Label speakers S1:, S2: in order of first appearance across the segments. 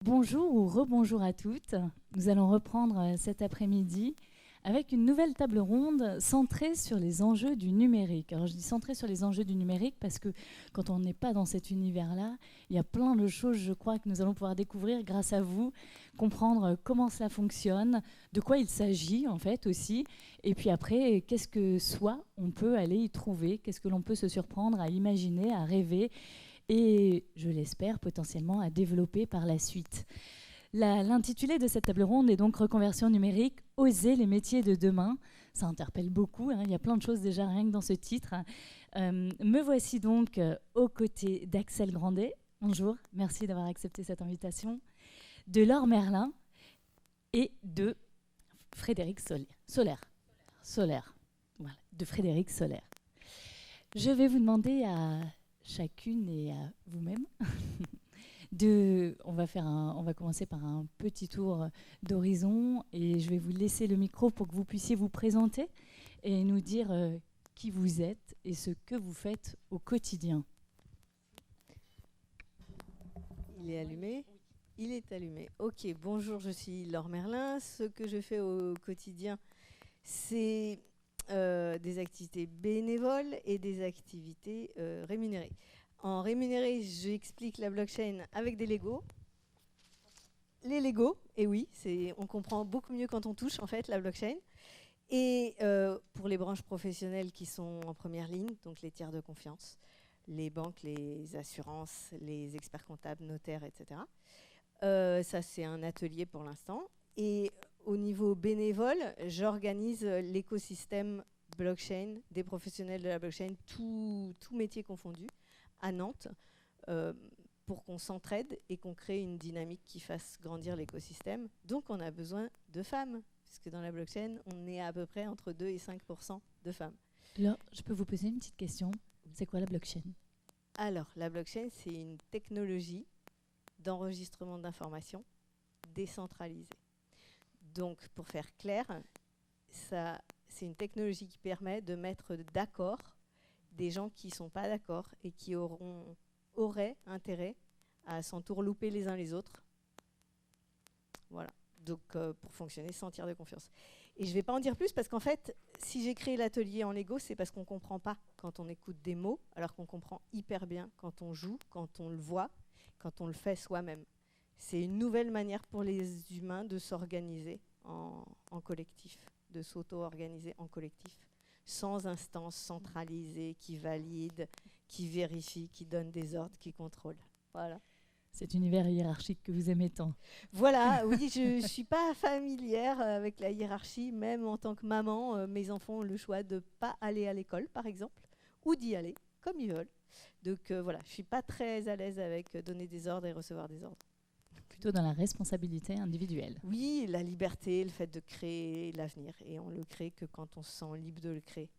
S1: Bonjour ou rebonjour à toutes. Nous allons reprendre cet après-midi avec une nouvelle table ronde centrée sur les enjeux du numérique. Alors je dis centrée sur les enjeux du numérique parce que quand on n'est pas dans cet univers-là, il y a plein de choses, je crois, que nous allons pouvoir découvrir grâce à vous, comprendre comment cela fonctionne, de quoi il s'agit en fait aussi, et puis après, qu'est-ce que soit on peut aller y trouver, qu'est-ce que l'on peut se surprendre à imaginer, à rêver, et, je l'espère, potentiellement à développer par la suite. L'intitulé de cette table ronde est donc Reconversion numérique, oser les métiers de demain. Ça interpelle beaucoup, hein, il y a plein de choses déjà rien que dans ce titre. Me voici donc aux côtés d'Axel Grandet. Bonjour, merci d'avoir accepté cette invitation. De Laure Merlin et de Frédéric Solaire. Voilà, de Frédéric Solaire. Je vais vous demander à chacune et à vous-même on va commencer par un petit tour d'horizon et je vais vous laisser le micro pour que vous puissiez vous présenter et nous dire qui vous êtes et ce que vous faites au quotidien.
S2: Il est allumé ? Il est allumé. Ok, bonjour, je suis Laure Merlin. Ce que je fais au quotidien, c'est des activités bénévoles et des activités rémunérées. En rémunéré, j'explique la blockchain avec des Legos. Les Legos, et oui, on comprend beaucoup mieux quand on touche en fait la blockchain. Et pour les branches professionnelles qui sont en première ligne, donc les tiers de confiance, les banques, les assurances, les experts comptables, notaires, etc. Ça, c'est un atelier pour l'instant. Et au niveau bénévole, j'organise l'écosystème blockchain, des professionnels de la blockchain, tout métier confondu, à Nantes, pour qu'on s'entraide et qu'on crée une dynamique qui fasse grandir l'écosystème. Donc, on a besoin de femmes, puisque dans la blockchain, on est à peu près entre 2 et 5% de femmes.
S1: Alors, je peux vous poser une petite question. C'est quoi la blockchain ?
S2: Alors, la blockchain, c'est une technologie d'enregistrement d'informations décentralisée. Donc, pour faire clair, c'est une technologie qui permet de mettre d'accord des gens qui ne sont pas d'accord et qui auraient intérêt à s'entourlouper les uns les autres. Voilà. Donc, pour fonctionner sans tiers de confiance. Et je ne vais pas en dire plus parce qu'en fait, si j'ai créé l'atelier en Lego, c'est parce qu'on ne comprend pas quand on écoute des mots, alors qu'on comprend hyper bien quand on joue, quand on le voit, quand on le fait soi-même. C'est une nouvelle manière pour les humains de s'organiser en collectif, de s'auto-organiser en collectif, sans instance centralisée qui valide, qui vérifie, qui donne des ordres, qui contrôle. Voilà.
S1: Cet univers hiérarchique que vous aimez tant.
S2: Voilà, oui, je ne suis pas familière avec la hiérarchie, même en tant que maman. Mes enfants ont le choix de ne pas aller à l'école, par exemple, ou d'y aller, comme ils veulent. Donc voilà, je ne suis pas très à l'aise avec donner des ordres et recevoir des ordres.
S1: Plutôt dans la responsabilité individuelle.
S2: Oui, la liberté, le fait de créer l'avenir. Et on ne le crée que quand on se sent libre de le créer.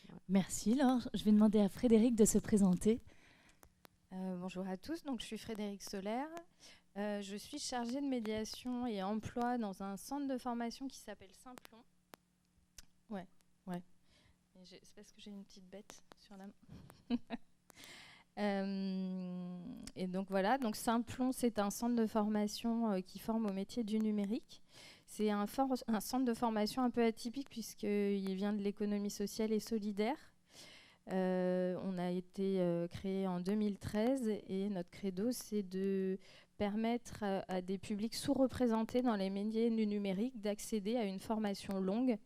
S1: Voilà. Merci Laure. Je vais demander à Frédéric de se présenter.
S3: Bonjour à tous, donc je suis Frédéric Solaire. Je suis chargée de médiation et emploi dans un centre de formation qui s'appelle Simplon. Ouais. C'est parce que j'ai une petite bête sur la main. Et donc voilà, donc Simplon, c'est un centre de formation qui forme au métier du numérique. C'est un centre de formation un peu atypique puisqu'il vient de l'économie sociale et solidaire. On a été créé en 2013 et notre credo, c'est de permettre à des publics sous-représentés dans les métiers du numérique d'accéder à une formation longue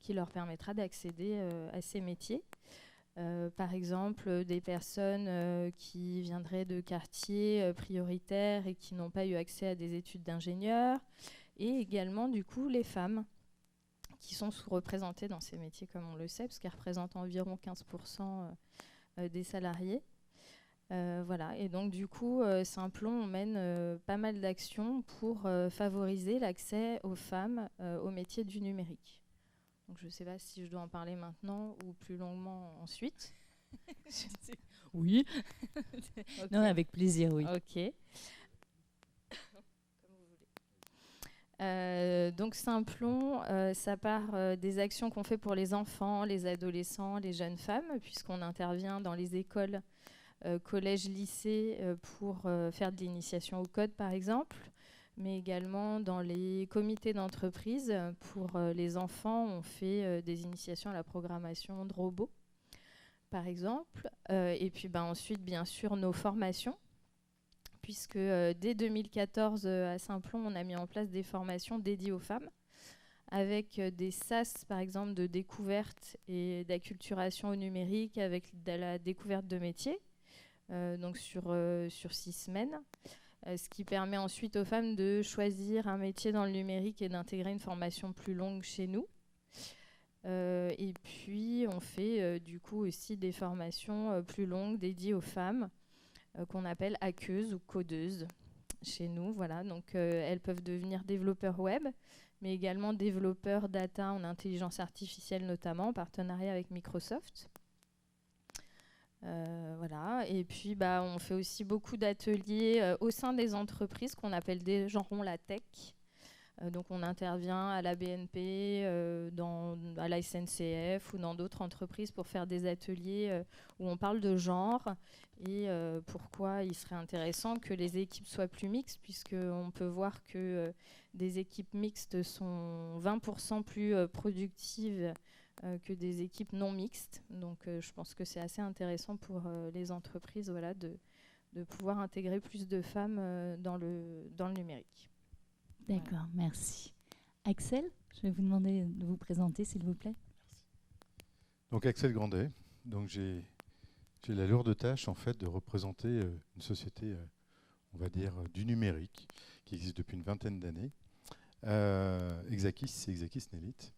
S3: qui leur permettra d'accéder à ces métiers. Par exemple, des personnes qui viendraient de quartiers prioritaires et qui n'ont pas eu accès à des études d'ingénieur, et également, du coup, les femmes qui sont sous-représentées dans ces métiers, comme on le sait, parce qu'elles représentent environ 15% des salariés. Voilà. Et donc, du coup, Simplon, on mène pas mal d'actions pour favoriser l'accès aux femmes au métier du numérique. Donc, je ne sais pas si je dois en parler maintenant ou plus longuement ensuite.
S1: Oui. Okay. Non, avec plaisir, oui.
S3: Ok. Donc Simplon, ça part des actions qu'on fait pour les enfants, les adolescents, les jeunes femmes, puisqu'on intervient dans les écoles collège, lycée pour faire de l'initiation au code par exemple, mais également dans les comités d'entreprise. Pour les enfants, on fait des initiations à la programmation de robots par exemple. Et puis ensuite, bien sûr, nos formations, puisque dès 2014, à Saint-Plon, on a mis en place des formations dédiées aux femmes, avec des SAS, par exemple, de découverte et d'acculturation au numérique, avec de la découverte de métiers, donc sur 6 semaines, ce qui permet ensuite aux femmes de choisir un métier dans le numérique et d'intégrer une formation plus longue chez nous. Et puis, on fait du coup aussi des formations plus longues dédiées aux femmes, qu'on appelle hackeuses ou codeuses chez nous. Voilà. Donc, elles peuvent devenir développeurs web, mais également développeurs data en intelligence artificielle, notamment en partenariat avec Microsoft. Voilà. Et puis, on fait aussi beaucoup d'ateliers au sein des entreprises qu'on appelle des genrons la tech. Donc on intervient à la BNP, à la SNCF ou dans d'autres entreprises pour faire des ateliers où on parle de genre et pourquoi il serait intéressant que les équipes soient plus mixtes, puisqu'on peut voir que des équipes mixtes sont 20% plus productives que des équipes non mixtes. Donc je pense que c'est assez intéressant pour les entreprises, voilà, de pouvoir intégrer plus de femmes dans le numérique.
S1: D'accord, merci. Axel, je vais vous demander de vous présenter, s'il vous plaît.
S4: Donc Axel Grandet, donc j'ai la lourde tâche en fait de représenter une société, on va dire, du numérique, qui existe depuis une vingtaine d'années. Exakis, c'est Exakis Nelite.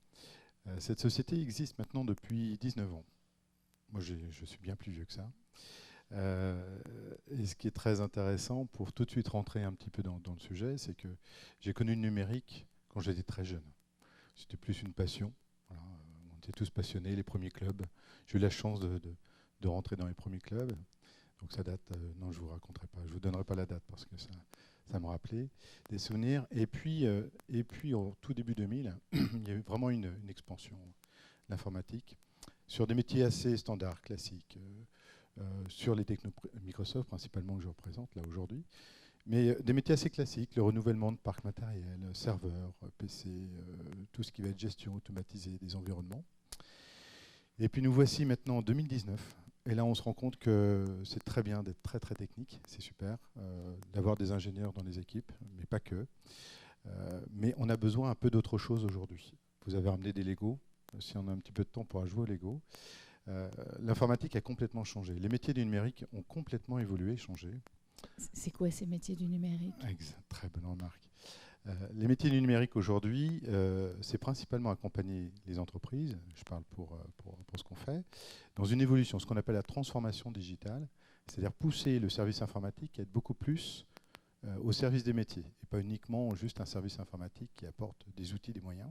S4: Cette société existe maintenant depuis 19 ans. Moi, je suis bien plus vieux que ça. Et ce qui est très intéressant, pour tout de suite rentrer un petit peu dans le sujet, c'est que j'ai connu le numérique quand j'étais très jeune. C'était plus une passion. Voilà. On était tous passionnés, les premiers clubs. J'ai eu la chance de rentrer dans les premiers clubs. Donc ça date, non, je ne vous raconterai pas, je ne vous donnerai pas la date parce que ça me rappelait des souvenirs. Et puis au tout début 2000, il y a eu vraiment une expansion de l'informatique sur des métiers assez standards, classiques. Sur les technos Microsoft principalement que je représente là aujourd'hui, mais des métiers assez classiques, le renouvellement de parcs matériels, serveurs, PC, tout ce qui va être gestion automatisée des environnements. Et puis nous voici maintenant en 2019, et là on se rend compte que c'est très bien d'être très très technique, c'est super, d'avoir des ingénieurs dans les équipes, mais pas que. Mais on a besoin un peu d'autre chose aujourd'hui. Vous avez ramené des Lego, si on a un petit peu de temps pour jouer aux Lego. L'informatique a complètement changé. Les métiers du numérique ont complètement évolué, changé.
S1: C'est quoi ces métiers du numérique ?
S4: Très bonne remarque. Les métiers du numérique aujourd'hui, c'est principalement accompagner les entreprises, je parle pour ce qu'on fait, dans une évolution, ce qu'on appelle la transformation digitale, c'est-à-dire pousser le service informatique à être beaucoup plus au service des métiers, et pas uniquement juste un service informatique qui apporte des outils, des moyens.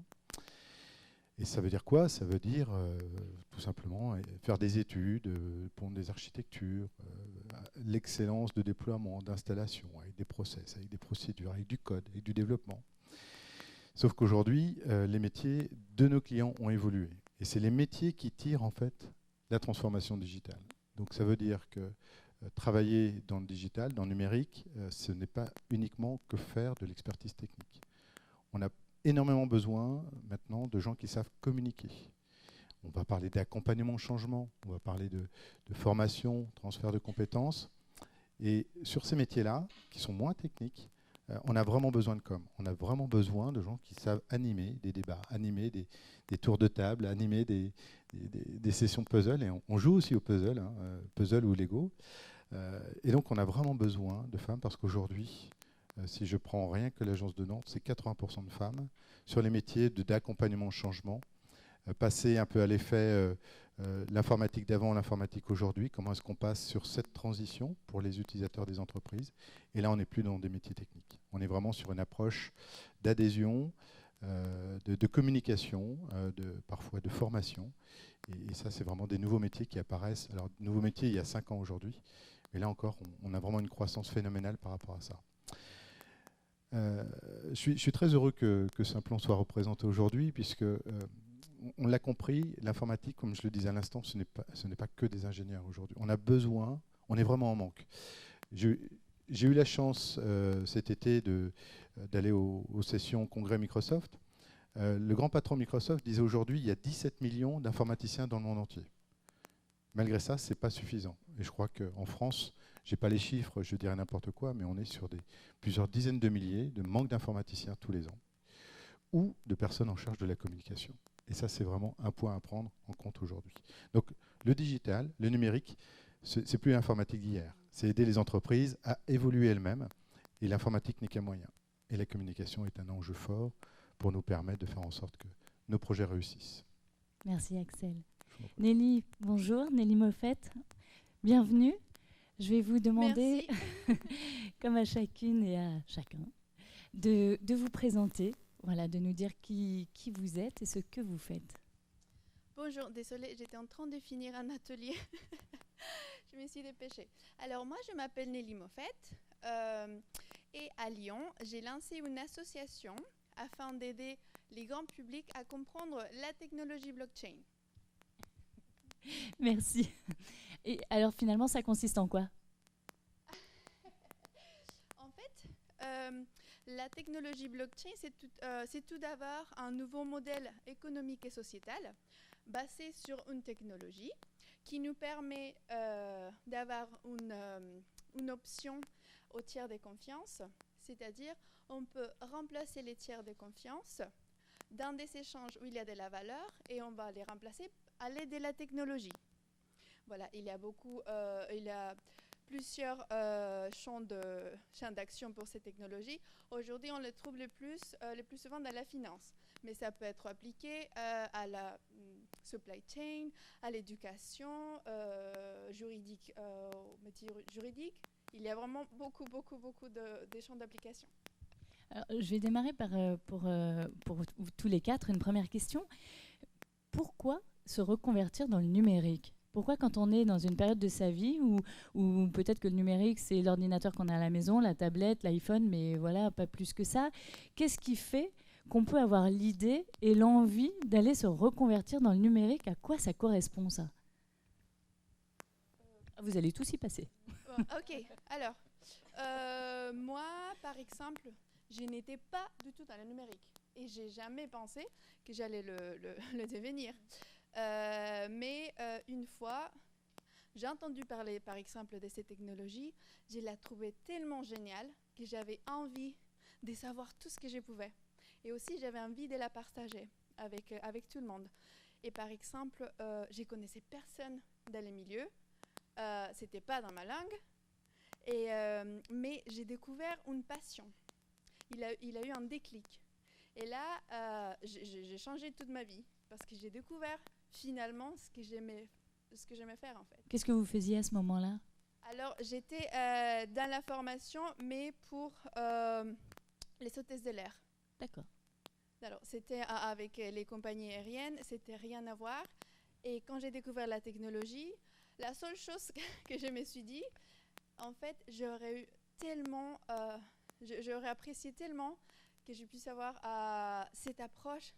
S4: Et ça veut dire quoi ? Ça veut dire tout simplement faire des études, pondre des architectures, l'excellence de déploiement, d'installation, avec des process, avec des procédures, avec du code, avec du développement. Sauf qu'aujourd'hui, les métiers de nos clients ont évolué. Et c'est les métiers qui tirent en fait la transformation digitale. Donc ça veut dire que travailler dans le digital, dans le numérique, ce n'est pas uniquement que faire de l'expertise technique. On a énormément besoin maintenant de gens qui savent communiquer. On va parler d'accompagnement au changement, on va parler de formation, transfert de compétences. Et sur ces métiers-là, qui sont moins techniques, on a vraiment besoin de com. On a vraiment besoin de gens qui savent animer des débats, animer des tours de table, animer des sessions de puzzle. Et on joue aussi au puzzle, hein, puzzle ou Lego. Et donc on a vraiment besoin de femmes parce qu'aujourd'hui, si je prends rien que l'agence de Nantes, c'est 80% de femmes sur les métiers d'accompagnement au changement. Passer un peu à l'effet l'informatique d'avant, l'informatique aujourd'hui, comment est-ce qu'on passe sur cette transition pour les utilisateurs des entreprises. Et là, on n'est plus dans des métiers techniques. On est vraiment sur une approche d'adhésion, de communication, parfois de formation. Et ça, c'est vraiment des nouveaux métiers qui apparaissent. Alors, nouveaux métiers il y a 5 ans aujourd'hui. Mais là encore, on a vraiment une croissance phénoménale par rapport à ça. Je suis très heureux que Saint-Plon soit représenté aujourd'hui, puisque on l'a compris, l'informatique, comme je le disais à l'instant, ce n'est pas que des ingénieurs aujourd'hui. On On est vraiment en manque. J'ai eu la chance cet été d'aller aux sessions congrès Microsoft. Le grand patron Microsoft disait aujourd'hui il y a 17 millions d'informaticiens dans le monde entier. Malgré ça, ce n'est pas suffisant. Et je crois qu'en France, je n'ai pas les chiffres, je dirais n'importe quoi, mais on est sur plusieurs dizaines de milliers de manque d'informaticiens tous les ans, ou de personnes en charge de la communication. Et ça, c'est vraiment un point à prendre en compte aujourd'hui. Donc, le digital, le numérique, c'est plus l'informatique d'hier. C'est aider les entreprises à évoluer elles-mêmes. Et l'informatique n'est qu'un moyen. Et la communication est un enjeu fort pour nous permettre de faire en sorte que nos projets réussissent.
S1: Merci Axel. Nelly, bonjour. Nelly Moffett, bienvenue. Je vais vous demander, comme à chacune et à chacun, de vous présenter, voilà, de nous dire qui vous êtes et ce que vous faites.
S5: Bonjour, désolée, j'étais en train de finir un atelier. Je me suis dépêchée. Alors moi, je m'appelle Nelly Moffett et à Lyon, j'ai lancé une association afin d'aider les grands publics à comprendre la technologie blockchain.
S1: Merci. Et alors finalement, ça consiste en quoi?
S5: En fait, la technologie blockchain, c'est tout d'abord un nouveau modèle économique et sociétal basé sur une technologie qui nous permet d'avoir une option au tiers de confiance, c'est-à-dire on peut remplacer les tiers de confiance dans des échanges où il y a de la valeur et on va les remplacer à l'aide de la technologie. Voilà, il y a plusieurs champs d'action pour ces technologies. Aujourd'hui, on les trouve le plus souvent dans la finance. Mais ça peut être appliqué à la supply chain, à l'éducation juridique, au métier juridique. Il y a vraiment beaucoup de champs d'application.
S1: Alors, je vais démarrer pour tous les quatre une première question. Pourquoi se reconvertir dans le numérique? Pourquoi quand on est dans une période de sa vie où peut-être que le numérique, c'est l'ordinateur qu'on a à la maison, la tablette, l'iPhone, mais voilà, pas plus que ça. Qu'est-ce qui fait qu'on peut avoir l'idée et l'envie d'aller se reconvertir dans le numérique? À quoi ça correspond, ça? Vous allez tous y passer.
S5: Ok, alors, moi, par exemple, je n'étais pas du tout dans le numérique et j'ai jamais pensé que j'allais le devenir. Mais une fois, j'ai entendu parler, par exemple, de ces technologies. Je la trouvais tellement géniale que j'avais envie de savoir tout ce que je pouvais. Et aussi, j'avais envie de la partager avec tout le monde. Et par exemple, je connaissais personne dans les milieux. C'était pas dans ma langue. Mais j'ai découvert une passion. Il a eu un déclic. Et là, j'ai changé toute ma vie parce que j'ai découvert finalement ce que j'aimais faire en fait.
S1: Qu'est-ce que vous faisiez à ce moment-là?
S5: Alors, j'étais dans la formation, mais pour les hôtesses de l'air.
S1: D'accord.
S5: Alors, c'était avec les compagnies aériennes, c'était rien à voir. Et quand j'ai découvert la technologie, la seule chose que je me suis dit, en fait, j'aurais apprécié tellement que je puisse avoir cette approche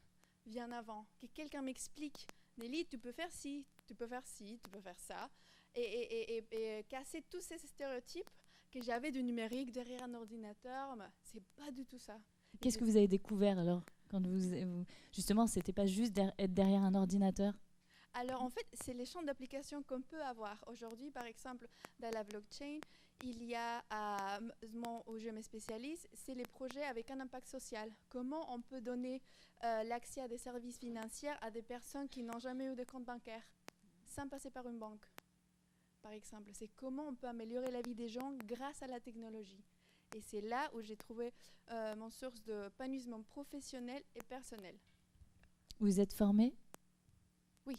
S5: bien avant, que quelqu'un m'explique, Nelly, tu peux faire ci, tu peux faire ci, tu peux faire ça, et casser tous ces stéréotypes que j'avais du numérique derrière un ordinateur, c'est pas du tout ça.
S1: Qu'est-ce que vous avez découvert alors quand justement, c'était pas juste être derrière un ordinateur?
S5: Alors en fait, c'est les champs d'application qu'on peut avoir. Aujourd'hui, par exemple, dans la blockchain, il y a, où je me spécialise, c'est les projets avec un impact social. Comment on peut donner l'accès à des services financiers à des personnes qui n'ont jamais eu de compte bancaire, sans passer par une banque, par exemple. C'est comment on peut améliorer la vie des gens grâce à la technologie. Et c'est là où j'ai trouvé mon source d'épanouissement professionnel et personnel.
S1: Vous êtes formé?
S5: Oui.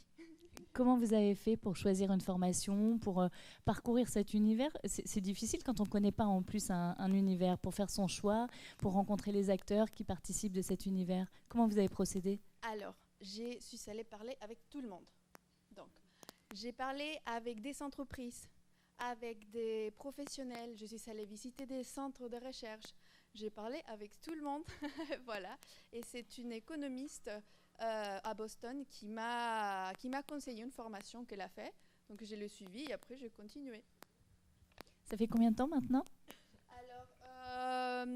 S1: Comment vous avez fait pour choisir une formation, pour parcourir cet univers? C'est difficile quand on ne connaît pas en plus un univers, pour faire son choix, pour rencontrer les acteurs qui participent de cet univers. Comment vous avez procédé?
S5: Alors, je suis allée parler avec tout le monde. Donc, j'ai parlé avec des entreprises, avec des professionnels. Je suis allée visiter des centres de recherche. J'ai parlé avec tout le monde. Voilà. Et c'est une économiste à Boston qui m'a conseillé une formation qu'elle a fait. Donc je l'ai suivie et après j'ai continué.
S1: Ça fait combien de temps maintenant?
S5: Alors,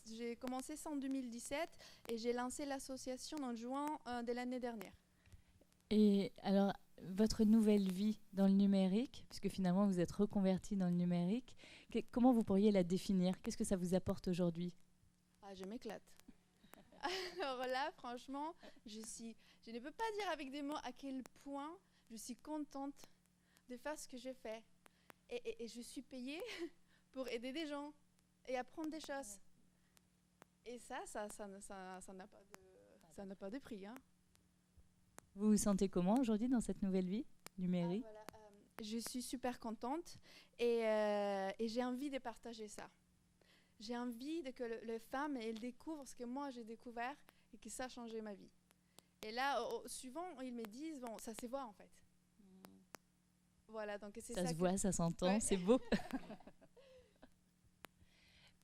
S5: j'ai commencé ça en 2017 et j'ai lancé l'association en juin de l'année dernière.
S1: Et alors, votre nouvelle vie dans le numérique, puisque finalement vous êtes reconverti dans le numérique, comment vous pourriez la définir? Qu'est-ce que ça vous apporte aujourd'hui?
S5: Ah, je m'éclate. Alors là, franchement, je ne peux pas dire avec des mots à quel point je suis contente de faire ce que je fais. Et je suis payée pour aider des gens et apprendre des choses. Et ça n'a pas de prix. Hein.
S1: Vous vous sentez comment aujourd'hui dans cette nouvelle vie numérique?
S5: Je suis super contente et j'ai envie de partager ça. J'ai envie que les femmes elles découvrent ce que moi j'ai découvert et que ça a changé ma vie. Et là, souvent, ils me disent, bon, ça se voit en fait. Voilà, donc c'est ça.
S1: Ça se voit, ça s'entend,
S5: ouais.
S1: C'est beau.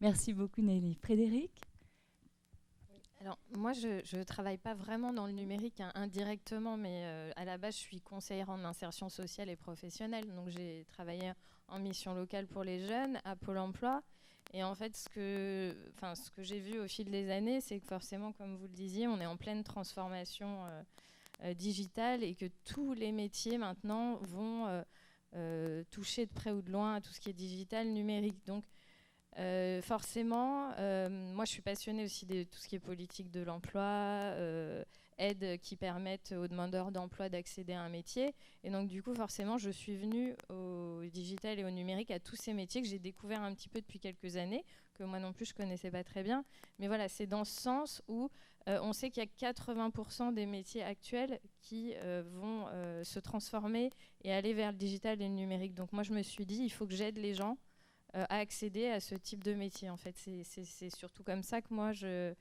S1: Merci beaucoup Nelly. Frédéric?
S3: Alors, moi, je ne travaille pas vraiment dans le numérique indirectement, mais à la base, je suis conseillère en insertion sociale et professionnelle. Donc, j'ai travaillé en mission locale pour les jeunes à Pôle emploi. Et en fait, ce que j'ai vu au fil des années, c'est que forcément, comme vous le disiez, on est en pleine transformation digitale et que tous les métiers maintenant vont toucher de près ou de loin à tout ce qui est digital, numérique. Donc, forcément, moi je suis passionnée aussi de tout ce qui est politique de l'emploi, aides qui permettent aux demandeurs d'emploi d'accéder à un métier. Et donc du coup, forcément, je suis venue au digital et au numérique, à tous ces métiers que j'ai découverts un petit peu depuis quelques années, que moi non plus je ne connaissais pas très bien. Mais voilà, c'est dans ce sens où on sait qu'il y a 80% des métiers actuels qui vont se transformer et aller vers le digital et le numérique. Donc moi je me suis dit, il faut que j'aide les gens à accéder à ce type de métier. En fait, c'est surtout comme ça que moi je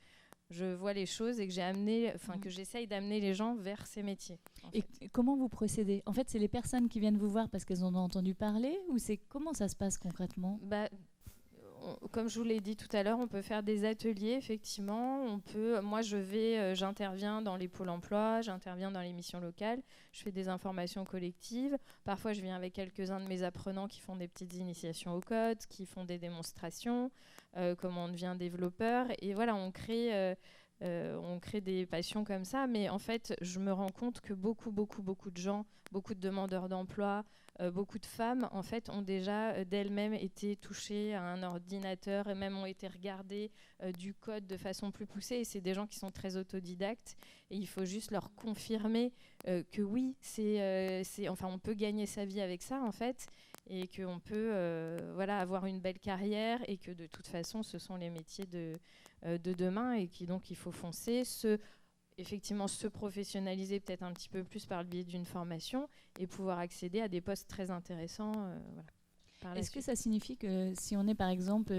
S3: vois les choses et que que j'essaye d'amener les gens vers ces métiers.
S1: Et comment vous procédez? En fait, c'est les personnes qui viennent vous voir parce qu'elles en ont entendu parler, ou comment ça se passe concrètement?
S3: Comme je vous l'ai dit tout à l'heure, on peut faire des ateliers, effectivement. Moi, j'interviens dans les pôles emploi, j'interviens dans les missions locales, je fais des informations collectives. Parfois, je viens avec quelques-uns de mes apprenants qui font des petites initiations au code, qui font des démonstrations, comment on devient développeur. Et voilà, on crée des passions comme ça. Mais en fait, je me rends compte que beaucoup de gens, beaucoup de demandeurs d'emploi, beaucoup de femmes, en fait, ont déjà d'elles-mêmes été touchées à un ordinateur et même ont été regardées du code de façon plus poussée. Et c'est des gens qui sont très autodidactes. Et il faut juste leur confirmer que oui, on peut gagner sa vie avec ça, en fait, et qu'on peut avoir une belle carrière et que de toute façon, ce sont les métiers de demain et donc il faut foncer, effectivement se professionnaliser peut-être un petit peu plus par le biais d'une formation et pouvoir accéder à des postes très intéressants.
S1: Est-ce que ça signifie que si on est par exemple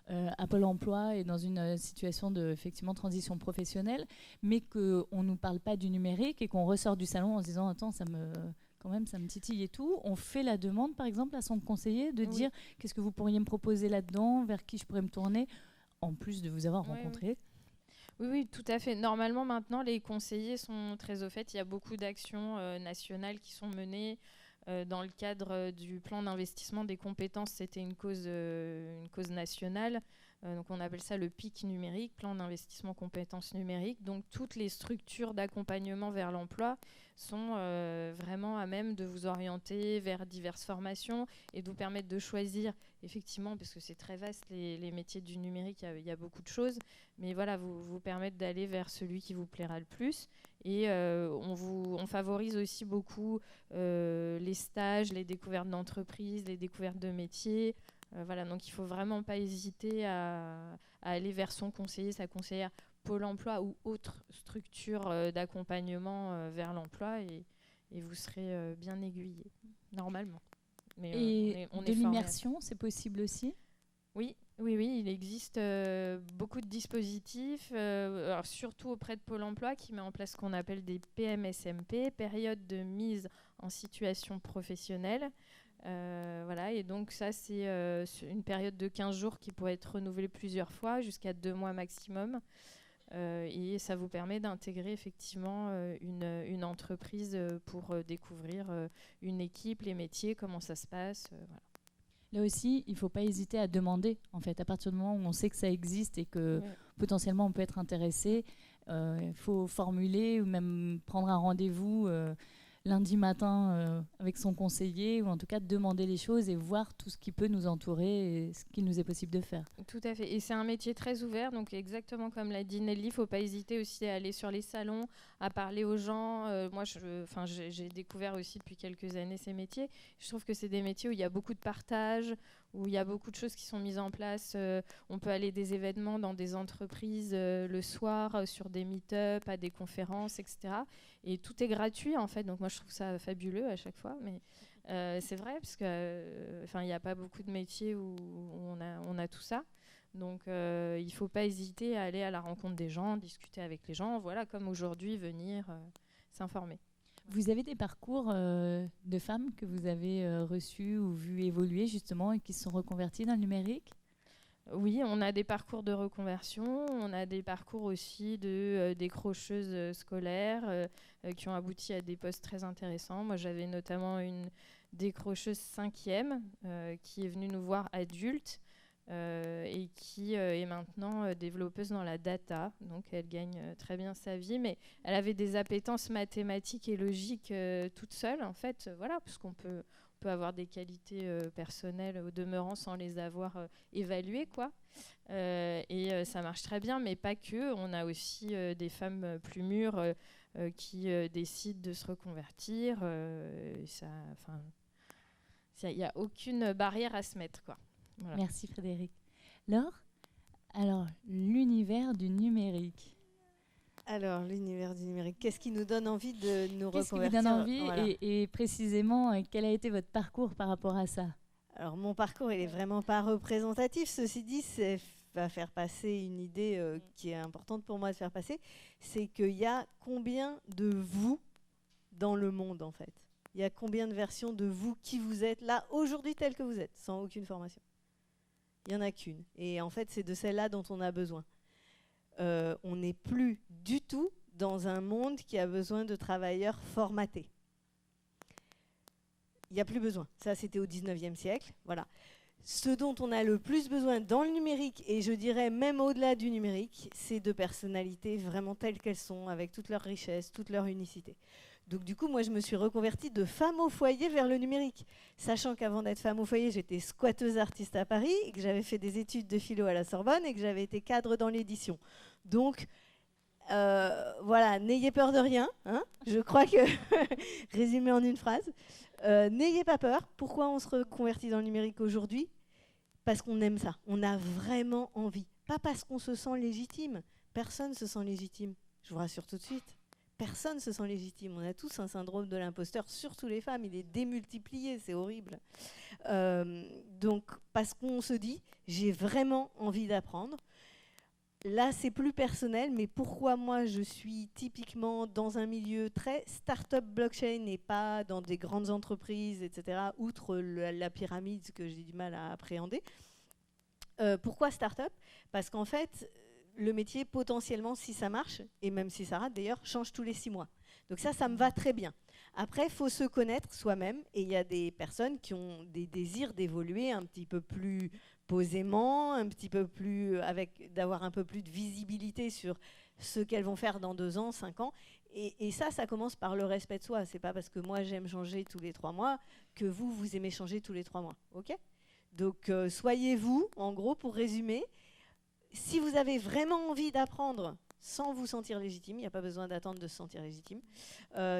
S1: à Pôle emploi et dans une situation de effectivement, transition professionnelle, mais qu'on ne nous parle pas du numérique et qu'on ressort du salon en se disant « Attends, ça me titille et tout », on fait la demande par exemple à son conseiller de dire « Qu'est-ce que vous pourriez me proposer là-dedans? Vers qui je pourrais me tourner ?» en plus de vous avoir rencontré.
S3: Oui, tout à fait. Normalement, maintenant, les conseillers sont très au fait. Il y a beaucoup d'actions nationales qui sont menées dans le cadre du plan d'investissement des compétences. C'était une cause nationale. Donc, on appelle ça le PIC numérique, plan d'investissement compétences numériques. Donc, toutes les structures d'accompagnement vers l'emploi sont vraiment à même de vous orienter vers diverses formations et de vous permettre de choisir, effectivement, parce que c'est très vaste, les métiers du numérique, il y a beaucoup de choses, mais voilà, vous permettre d'aller vers celui qui vous plaira le plus. Et on favorise aussi beaucoup les stages, les découvertes d'entreprises, les découvertes de métiers. Voilà, donc il ne faut vraiment pas hésiter à aller vers son conseiller, sa conseillère Pôle emploi ou autre structure d'accompagnement vers l'emploi et vous serez bien aiguillé, normalement. Mais
S1: et on est de l'immersion, c'est possible aussi?
S3: Oui, il existe beaucoup de dispositifs, alors surtout auprès de Pôle emploi qui met en place ce qu'on appelle des PMSMP, période de mise en situation professionnelle. Et donc ça, c'est une période de 15 jours qui pourrait être renouvelée plusieurs fois, jusqu'à 2 mois maximum. Et ça vous permet d'intégrer effectivement une entreprise pour découvrir une équipe, les métiers, comment ça se passe. Voilà.
S1: Là aussi, il ne faut pas hésiter à demander. En fait, à partir du moment où on sait que ça existe et que potentiellement on peut être intéressé, il faut formuler ou même prendre un rendez-vous lundi matin avec son conseiller, ou en tout cas demander les choses et voir tout ce qui peut nous entourer et ce qu'il nous est possible de faire.
S3: Tout à fait. Et c'est un métier très ouvert, donc exactement comme l'a dit Nelly, il ne faut pas hésiter aussi à aller sur les salons, à parler aux gens. Moi, j'ai découvert aussi depuis quelques années ces métiers. Je trouve que c'est des métiers où il y a beaucoup de partage, où il y a beaucoup de choses qui sont mises en place. On peut aller des événements dans des entreprises le soir, sur des meet-up, à des conférences, etc. Et tout est gratuit, en fait. Donc moi, je trouve ça fabuleux à chaque fois. Mais c'est vrai, parce que il n'y a pas beaucoup de métiers où on a tout ça. Donc il ne faut pas hésiter à aller à la rencontre des gens, discuter avec les gens. Voilà, comme aujourd'hui, venir s'informer.
S1: Vous avez des parcours de femmes que vous avez reçus ou vus évoluer justement et qui se sont reconverties dans le numérique ?
S3: Oui, on a des parcours de reconversion, on a des parcours aussi de décrocheuses scolaires qui ont abouti à des postes très intéressants. Moi, j'avais notamment une décrocheuse 5e qui est venue nous voir adulte et qui est maintenant développeuse dans la data. Donc, elle gagne très bien sa vie, mais elle avait des appétences mathématiques et logiques toute seule, en fait. Voilà, parce qu'on peut avoir des qualités personnelles au demeurant sans les avoir évaluées, quoi. Et ça marche très bien, mais pas que. On a aussi des femmes plus mûres qui décident de se reconvertir. Il n'y a aucune barrière à se mettre, quoi. Voilà.
S1: Merci Frédéric. Laure, alors l'univers du numérique.
S2: Alors, l'univers du numérique, qu'est-ce qui nous donne envie de nous reconvertir ?
S1: Qu'est-ce qui vous donne envie et précisément, quel a été votre parcours par rapport à ça ?
S2: Alors, mon parcours, il n'est vraiment pas représentatif. Ceci dit, ça va faire passer une idée qui est importante pour moi de faire passer. C'est qu'il y a combien de vous dans le monde, en fait ? Il y a combien de versions de vous qui vous êtes là, aujourd'hui, tel que vous êtes, sans aucune formation ? Il n'y en a qu'une. Et en fait, c'est de celle-là dont on a besoin. On n'est plus du tout dans un monde qui a besoin de travailleurs formatés. Il n'y a plus besoin. Ça, c'était au 19e siècle. Voilà. Ce dont on a le plus besoin dans le numérique, et je dirais même au-delà du numérique, c'est de personnalités vraiment telles qu'elles sont, avec toute leur richesse, toute leur unicité. Donc du coup, moi, je me suis reconvertie de femme au foyer vers le numérique, sachant qu'avant d'être femme au foyer, j'étais squatteuse artiste à Paris, et que j'avais fait des études de philo à la Sorbonne, et que j'avais été cadre dans l'édition. Donc, voilà, n'ayez peur de rien. Hein, je crois que, résumé en une phrase, n'ayez pas peur. Pourquoi on se reconvertit dans le numérique aujourd'hui ? Parce qu'on aime ça. On a vraiment envie. Pas parce qu'on se sent légitime. Personne ne se sent légitime. Je vous rassure tout de suite. Personne ne se sent légitime. On a tous un syndrome de l'imposteur, surtout les femmes. Il est démultiplié, c'est horrible. Donc, parce qu'on se dit, j'ai vraiment envie d'apprendre. Là, c'est plus personnel, mais pourquoi moi, je suis typiquement dans un milieu très start-up blockchain et pas dans des grandes entreprises, etc., outre la pyramide que j'ai du mal à appréhender. Pourquoi start-up ? Parce qu'en fait, le métier, potentiellement, si ça marche, et même si ça rate d'ailleurs, change tous les 6 mois. Donc ça me va très bien. Après, il faut se connaître soi-même, et il y a des personnes qui ont des désirs d'évoluer un petit peu plus posément, un petit peu plus, d'avoir un peu plus de visibilité sur ce qu'elles vont faire dans 2 ans, 5 ans. Et ça commence par le respect de soi. C'est pas parce que moi, j'aime changer tous les 3 mois que vous aimez changer tous les 3 mois. OK ? Donc, soyez vous, en gros, pour résumer. Si vous avez vraiment envie d'apprendre sans vous sentir légitime, il n'y a pas besoin d'attendre de se sentir légitime.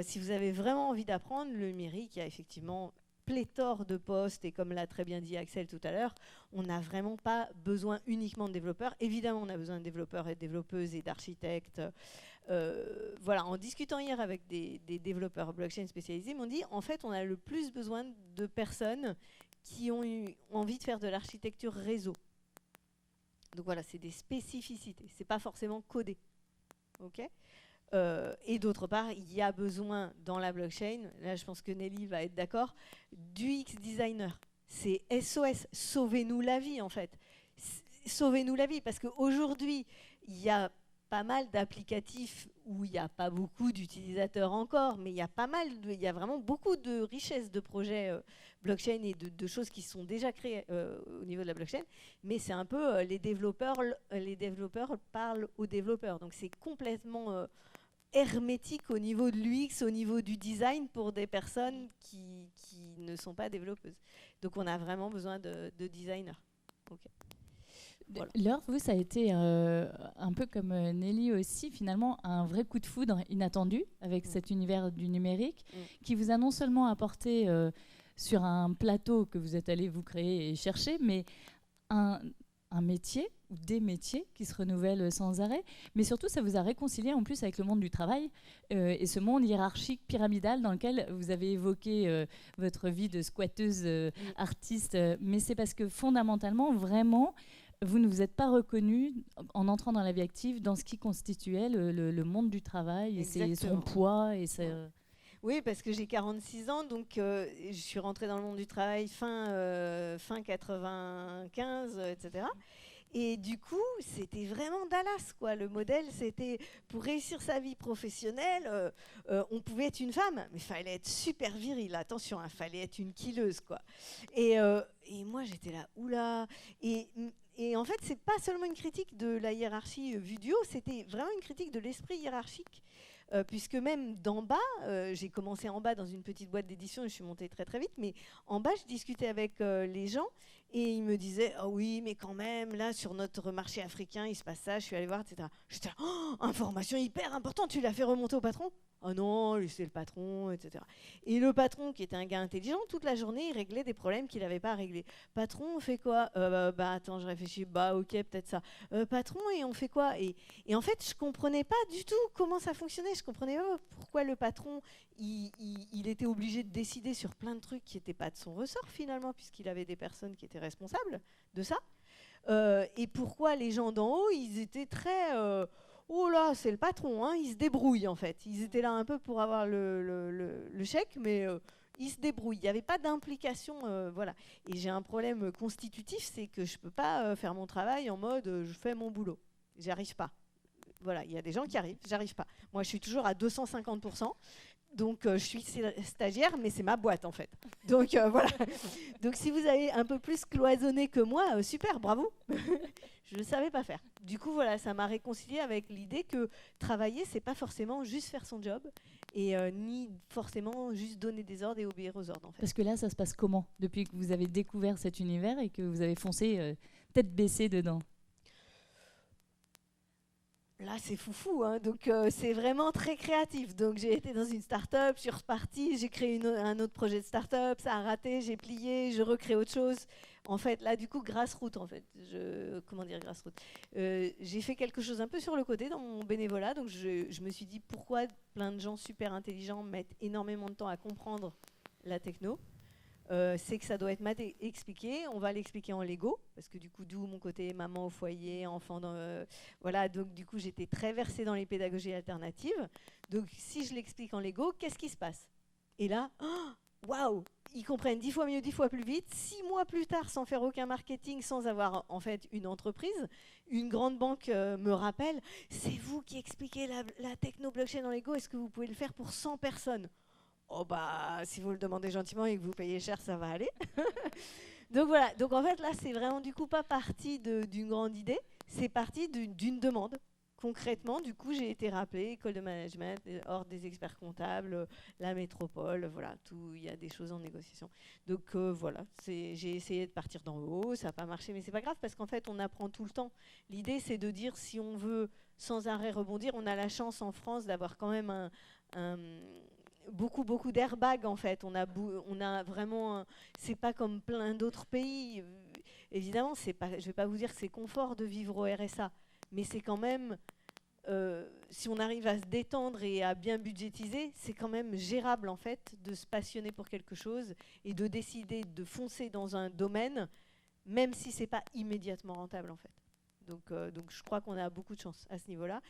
S2: Si vous avez vraiment envie d'apprendre, le numérique, il y a effectivement pléthore de postes, et comme l'a très bien dit Axel tout à l'heure, on n'a vraiment pas besoin uniquement de développeurs. Évidemment, on a besoin de développeurs et de développeuses et d'architectes. Voilà, en discutant hier avec des développeurs blockchain spécialisés, ils m'ont dit, en fait, on a le plus besoin de personnes qui ont eu envie de faire de l'architecture réseau. Donc voilà, c'est des spécificités, c'est pas forcément codé. OK ? Et d'autre part, il y a besoin dans la blockchain, là je pense que Nelly va être d'accord, du UX designer. C'est SOS, sauvez-nous la vie en fait. Sauvez-nous la vie, parce qu'aujourd'hui, il y a pas mal d'applicatifs où il n'y a pas beaucoup d'utilisateurs encore, mais il y a vraiment beaucoup de richesses de projets blockchain et de choses qui sont déjà créées au niveau de la blockchain. Mais c'est un peu les développeurs parlent aux développeurs. Donc c'est complètement hermétique au niveau de l'UX, au niveau du design pour des personnes qui ne sont pas développeuses. Donc on a vraiment besoin de designers. Okay.
S1: Voilà. Laure, vous, ça a été un peu comme Nelly aussi, finalement, un vrai coup de foudre inattendu avec cet univers du numérique qui vous a non seulement apporté sur un plateau que vous êtes allé vous créer et chercher, mais un métier ou des métiers qui se renouvellent sans arrêt, mais surtout ça vous a réconcilié en plus avec le monde du travail et ce monde hiérarchique pyramidal dans lequel vous avez évoqué votre vie de squatteuse artiste, mais c'est parce que fondamentalement, vraiment, vous ne vous êtes pas reconnu en entrant dans la vie active dans ce qui constituait le monde du travail et son poids et sa...
S2: Oui, parce que j'ai 46 ans, donc je suis rentrée dans le monde du travail fin 95, etc. Et du coup, c'était vraiment Dallas, quoi. Le modèle, c'était pour réussir sa vie professionnelle, on pouvait être une femme, mais il fallait être super viril. Attention, il fallait être une killeuse, quoi. Et moi, j'étais là, oula. Et en fait, c'est pas seulement une critique de la hiérarchie vue du haut, c'était vraiment une critique de l'esprit hiérarchique. Puisque même d'en bas, j'ai commencé en bas dans une petite boîte d'édition et je suis montée très très vite, mais en bas, je discutais avec les gens et ils me disaient « Ah oui, mais quand même, là, sur notre marché africain, il se passe ça, je suis allée voir, etc. » J'étais là oh, « Information hyper importante, tu l'as fait remonter au patron ?» Oh non, lui c'est le patron, etc. Et le patron, qui était un gars intelligent, toute la journée, il réglait des problèmes qu'il n'avait pas à régler. Patron, on fait quoi bah attends, je réfléchis. Bah ok, peut-être ça. Patron, et on fait quoi et en fait, je comprenais pas du tout comment ça fonctionnait. Je comprenais pas pourquoi le patron, il était obligé de décider sur plein de trucs qui n'étaient pas de son ressort finalement, puisqu'il avait des personnes qui étaient responsables de ça. Et pourquoi les gens d'en haut, ils étaient très... oh là, c'est le patron, hein, il se débrouille en fait. Ils étaient là un peu pour avoir le chèque, mais ils se débrouillent. Il n'y avait pas d'implication, voilà. Et j'ai un problème constitutif, c'est que je ne peux pas faire mon travail en mode je fais mon boulot. J'y arrive pas. Voilà, il y a des gens qui arrivent, j'arrive pas. Moi, je suis toujours à 250%. Donc, je suis stagiaire, mais c'est ma boîte, en fait. Donc, voilà. Donc, si vous avez un peu plus cloisonné que moi, super, bravo. Je ne savais pas faire. Du coup, voilà, ça m'a réconciliée avec l'idée que travailler, c'est pas forcément juste faire son job, et ni forcément juste donner des ordres et obéir aux ordres, en fait.
S1: Parce que là, ça se passe comment, depuis que vous avez découvert cet univers et que vous avez foncé tête baissée dedans ?
S2: Là, c'est foufou, hein. Donc c'est vraiment très créatif. Donc j'ai été dans une start-up, je suis repartie, j'ai créé un autre projet de start-up, ça a raté, j'ai plié, je recrée autre chose. En fait, là, du coup, grassroots, en fait. Comment dire grassroots j'ai fait quelque chose un peu sur le côté dans mon bénévolat. Donc je me suis dit pourquoi plein de gens super intelligents mettent énormément de temps à comprendre la techno. C'est que ça doit être expliqué. On va l'expliquer en Lego, parce que du coup, d'où mon côté maman au foyer, enfant voilà, donc du coup, j'étais très versée dans les pédagogies alternatives. Donc, si je l'explique en Lego, qu'est-ce qui se passe? Et là, waouh, ils comprennent 10 fois mieux, 10 fois plus vite. 6 mois plus tard, sans faire aucun marketing, sans avoir en fait une entreprise, une grande banque me rappelle, c'est vous qui expliquez la techno-blockchain en Lego, est-ce que vous pouvez le faire pour 100 personnes? Oh bah, si vous le demandez gentiment et que vous payez cher, ça va aller. Donc voilà, donc en fait là, c'est vraiment du coup pas parti d'une grande idée, c'est parti d'une demande. Concrètement, du coup, j'ai été rappelée, école de management, ordre des experts comptables, la métropole, voilà, tout, il y a des choses en négociation. Donc voilà, j'ai essayé de partir d'en haut, ça n'a pas marché, mais c'est pas grave parce qu'en fait, on apprend tout le temps. L'idée, c'est de dire si on veut sans arrêt rebondir, on a la chance en France d'avoir quand même beaucoup d'airbags en fait. On a vraiment, c'est pas comme plein d'autres pays. Évidemment, c'est pas, je vais pas vous dire que c'est confort de vivre au RSA, mais c'est quand même, si on arrive à se détendre et à bien budgétiser, c'est quand même gérable en fait de se passionner pour quelque chose et de décider de foncer dans un domaine, même si c'est pas immédiatement rentable en fait. Donc je crois qu'on a beaucoup de chance à ce niveau-là.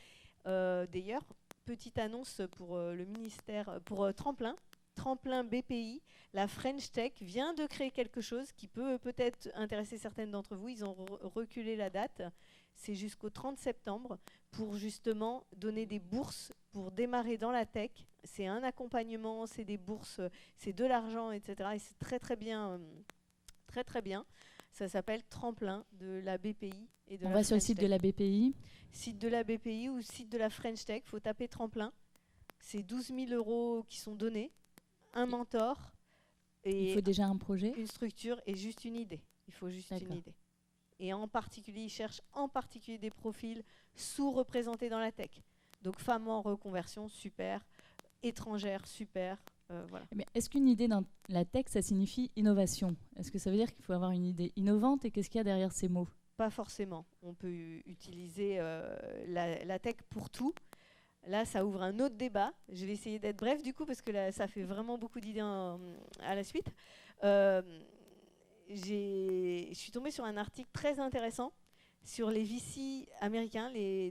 S2: D'ailleurs, petite annonce pour le ministère, pour Tremplin. tremplin BPI, la French Tech vient de créer quelque chose qui peut peut-être intéresser certaines d'entre vous. Ils ont reculé la date. C'est jusqu'au 30 septembre pour justement donner des bourses pour démarrer dans la tech. C'est un accompagnement, c'est des bourses, c'est de l'argent, etc. Et c'est très très bien, très très bien. Ça s'appelle Tremplin de la BPI. Et de
S1: On
S2: la
S1: va sur le
S2: French
S1: site
S2: Tech.
S1: de la BPI.
S2: Site de la BPI ou site de la French Tech, il faut taper Tremplin. C'est 12 000 € qui sont donnés, un mentor
S1: Il
S2: et
S1: faut déjà un projet.
S2: une structure et juste une idée. Il faut juste
S1: D'accord.
S2: une idée. Et en particulier, ils cherchent en particulier des profils sous-représentés dans la tech. Donc femmes en reconversion, super. Étrangères, super. Voilà.
S1: Mais est-ce qu'une idée dans la tech, ça signifie innovation? Est-ce que ça veut dire qu'il faut avoir une idée innovante et qu'est-ce qu'il y a derrière ces mots?
S2: Pas forcément. On peut utiliser la tech pour tout. Là, ça ouvre un autre débat. Je vais essayer d'être bref du coup parce que là, ça fait vraiment beaucoup d'idées à la suite. Je suis tombée sur un article très intéressant sur les VC américains, les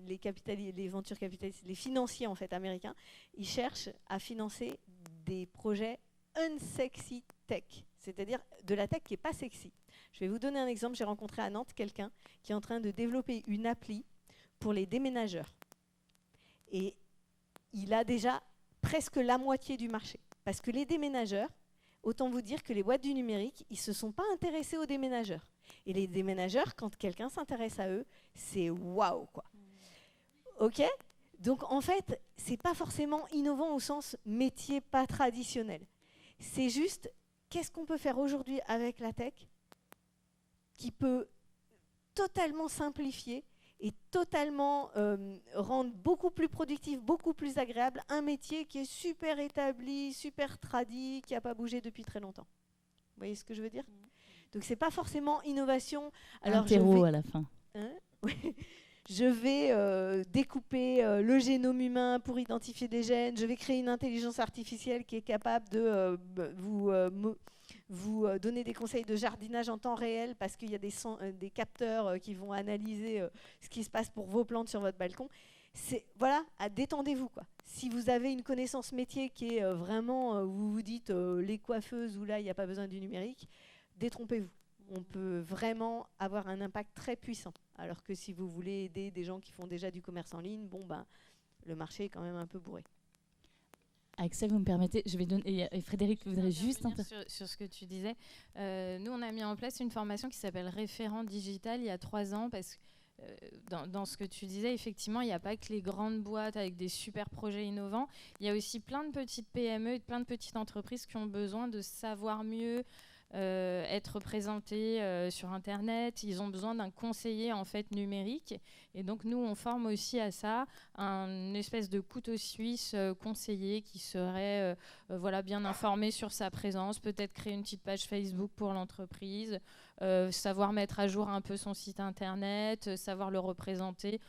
S2: ventures capitalistes, les financiers en fait américains. Ils cherchent à financer des projets unsexy tech, c'est-à-dire de la tech qui n'est pas sexy. Je vais vous donner un exemple. J'ai rencontré à Nantes quelqu'un qui est en train de développer une appli pour les déménageurs. Et il a déjà presque la moitié du marché. Parce que les déménageurs, autant vous dire que les boîtes du numérique, ils ne se sont pas intéressés aux déménageurs. Et les déménageurs, quand quelqu'un s'intéresse à eux, c'est waouh, quoi. OK ? Donc, en fait, ce n'est pas forcément innovant au sens métier pas traditionnel. C'est juste, qu'est-ce qu'on peut faire aujourd'hui avec la tech qui peut totalement simplifier et totalement rendre beaucoup plus productif, beaucoup plus agréable un métier qui est super établi, super tradi, qui n'a pas bougé depuis très longtemps. Vous voyez ce que je veux dire ? Donc c'est pas forcément innovation. Alors
S1: un terreau à la fin.
S2: Hein, oui. Je vais découper le génome humain pour identifier des gènes. Je vais créer une intelligence artificielle qui est capable de vous donner des conseils de jardinage en temps réel parce qu'il y a des capteurs qui vont analyser ce qui se passe pour vos plantes sur votre balcon. Voilà, détendez-vous, quoi. Si vous avez une connaissance métier qui est vraiment, vous vous dites les coiffeuses ou là il n'y a pas besoin du numérique, détrompez-vous. On peut vraiment avoir un impact très puissant. Alors que si vous voulez aider des gens qui font déjà du commerce en ligne, bon ben le marché est quand même un peu bourré.
S1: Axel, vous me permettez, je vais donner. Et Frédéric, vous voudrez juste
S3: sur ce que tu disais. Nous, on a mis en place une formation qui s'appelle Référent Digital il y a 3 ans parce que dans ce que tu disais, effectivement, il n'y a pas que les grandes boîtes avec des super projets innovants. Il y a aussi plein de petites PME et plein de petites entreprises qui ont besoin de savoir mieux être représentés sur Internet. Ils ont besoin d'un conseiller en fait numérique. Et donc, nous, on forme aussi à ça une espèce de couteau suisse conseiller qui serait voilà, bien informé sur sa présence, peut-être créer une petite page Facebook pour l'entreprise, savoir mettre à jour un peu son site Internet, savoir le représenter,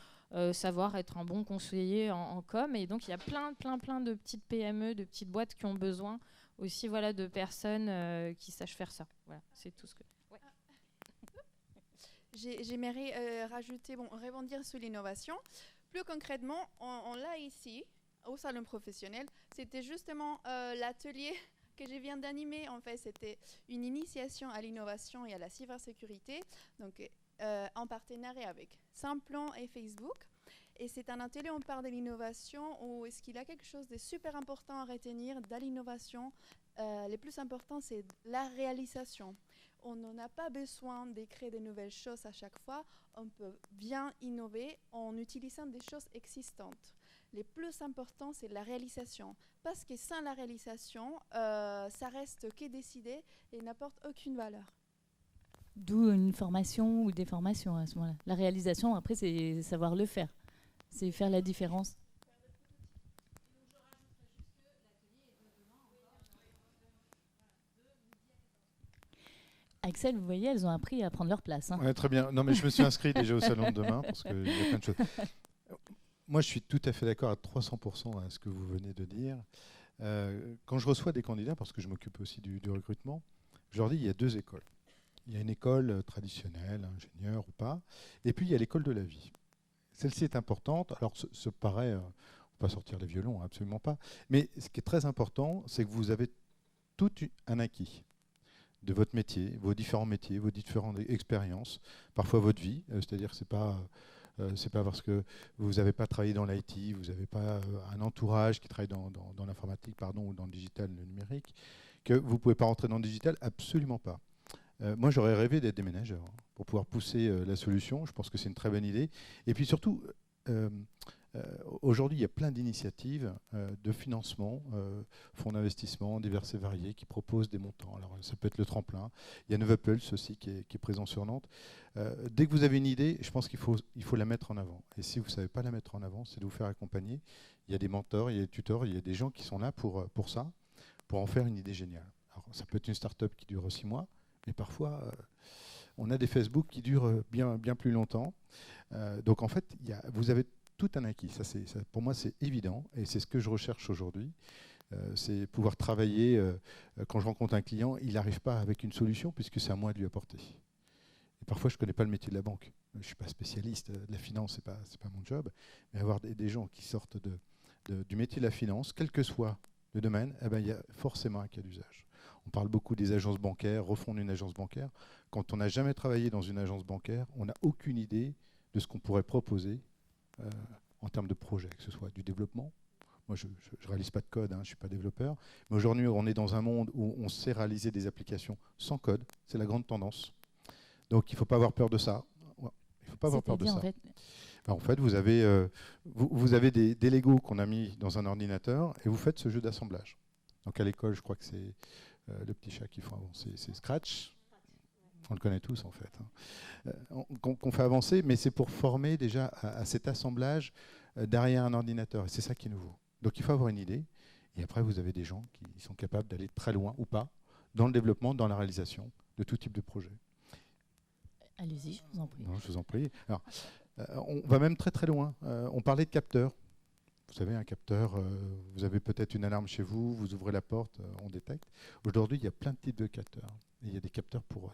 S3: savoir être un bon conseiller en com. Et donc, il y a plein de petites PME, de petites boîtes qui ont besoin aussi voilà, de personnes qui sachent faire ça. Voilà, c'est tout ce que... Ouais.
S5: J'aimerais rajouter, rebondir sur l'innovation. Plus concrètement, on l'a ici, au salon professionnel. C'était justement l'atelier que je viens d'animer. En fait, c'était une initiation à l'innovation et à la cybersécurité, donc en partenariat avec Simplon et Facebook. Et c'est un atelier où on parle de l'innovation, où est-ce qu'il y a quelque chose de super important à retenir dans l'innovation. Le plus important, c'est la réalisation. On n'en a pas besoin de créer de nouvelles choses à chaque fois. On peut bien innover en utilisant des choses existantes. Le plus important, c'est la réalisation. Parce que sans la réalisation, ça reste que décidé et n'apporte aucune valeur.
S1: D'où une formation ou des formations à ce moment-là. La réalisation, après, c'est savoir le faire. C'est faire la différence. Axel, vous voyez, elles ont appris à prendre leur place. Hein.
S4: Ouais, très bien. Non, mais je me suis inscrit déjà au salon de demain parce qu'il y a plein de choses. Moi, je suis tout à fait d'accord à 300% à ce que vous venez de dire. Quand je reçois des candidats, parce que je m'occupe aussi du recrutement, je leur dis il y a 2 écoles. Il y a une école traditionnelle, ingénieur ou pas, et puis il y a l'école de la vie. Celle-ci est importante. Alors, ce paraît, on ne va pas sortir les violons, absolument pas. Mais ce qui est très important, c'est que vous avez tout un acquis de votre métier, vos différents métiers, vos différentes expériences, parfois votre vie, c'est-à-dire que c'est pas parce que vous n'avez pas travaillé dans l'IT, vous n'avez pas un entourage qui travaille dans l'informatique, ou dans le digital, le numérique, que vous ne pouvez pas rentrer dans le digital, absolument pas. Moi, j'aurais rêvé d'être déménageur pour pouvoir pousser la solution. Je pense que c'est une très bonne idée. Et puis surtout, aujourd'hui, il y a plein d'initiatives de financement, fonds d'investissement divers et variés qui proposent des montants. Alors, ça peut être le tremplin. Il y a Novapulse aussi qui est présent sur Nantes. Dès que vous avez une idée, je pense qu'il faut la mettre en avant. Et si vous ne savez pas la mettre en avant, c'est de vous faire accompagner. Il y a des mentors, il y a des tuteurs, il y a des gens qui sont là pour ça, pour en faire une idée géniale. Alors, ça peut être une start-up qui dure 6 mois, mais parfois, on a des Facebook qui durent bien plus longtemps. Donc, en fait, vous avez tout un acquis. Ça, pour moi, c'est évident et c'est ce que je recherche aujourd'hui. C'est pouvoir travailler. Quand je rencontre un client, il n'arrive pas avec une solution puisque c'est à moi de lui apporter. Et parfois, je ne connais pas le métier de la banque. Je ne suis pas spécialiste de la finance, ce n'est pas mon job. Mais avoir des gens qui sortent du métier de la finance, quel que soit le domaine, il y a forcément un cas d'usage. On parle beaucoup des agences bancaires, refondre une agence bancaire. Quand on n'a jamais travaillé dans une agence bancaire, on n'a aucune idée de ce qu'on pourrait proposer en termes de projet, que ce soit du développement. Moi, je ne réalise pas de code, je ne suis pas développeur. Mais aujourd'hui, on est dans un monde où on sait réaliser des applications sans code. C'est la grande tendance. Donc, il ne faut pas avoir peur de ça. Il ne faut pas avoir peur de ça. En fait, vous avez des Legos qu'on a mis dans un ordinateur et vous faites ce jeu d'assemblage. Donc, à l'école, je crois que c'est le petit chat qu'il faut avancer. C'est Scratch. On le connaît tous en fait, qu'on fait avancer, mais c'est pour former déjà à cet assemblage derrière un ordinateur. Et c'est ça qui est nouveau. Donc il faut avoir une idée, et après vous avez des gens qui sont capables d'aller très loin ou pas, dans le développement, dans la réalisation de tout type de projet.
S1: Allez-y, je vous en prie.
S4: Non, je vous en prie. Alors, on va même très très loin. On parlait de capteurs. Vous savez, un capteur, vous avez peut-être une alarme chez vous, vous ouvrez la porte, on détecte. Aujourd'hui, il y a plein de types de capteurs. Et il y a des capteurs pour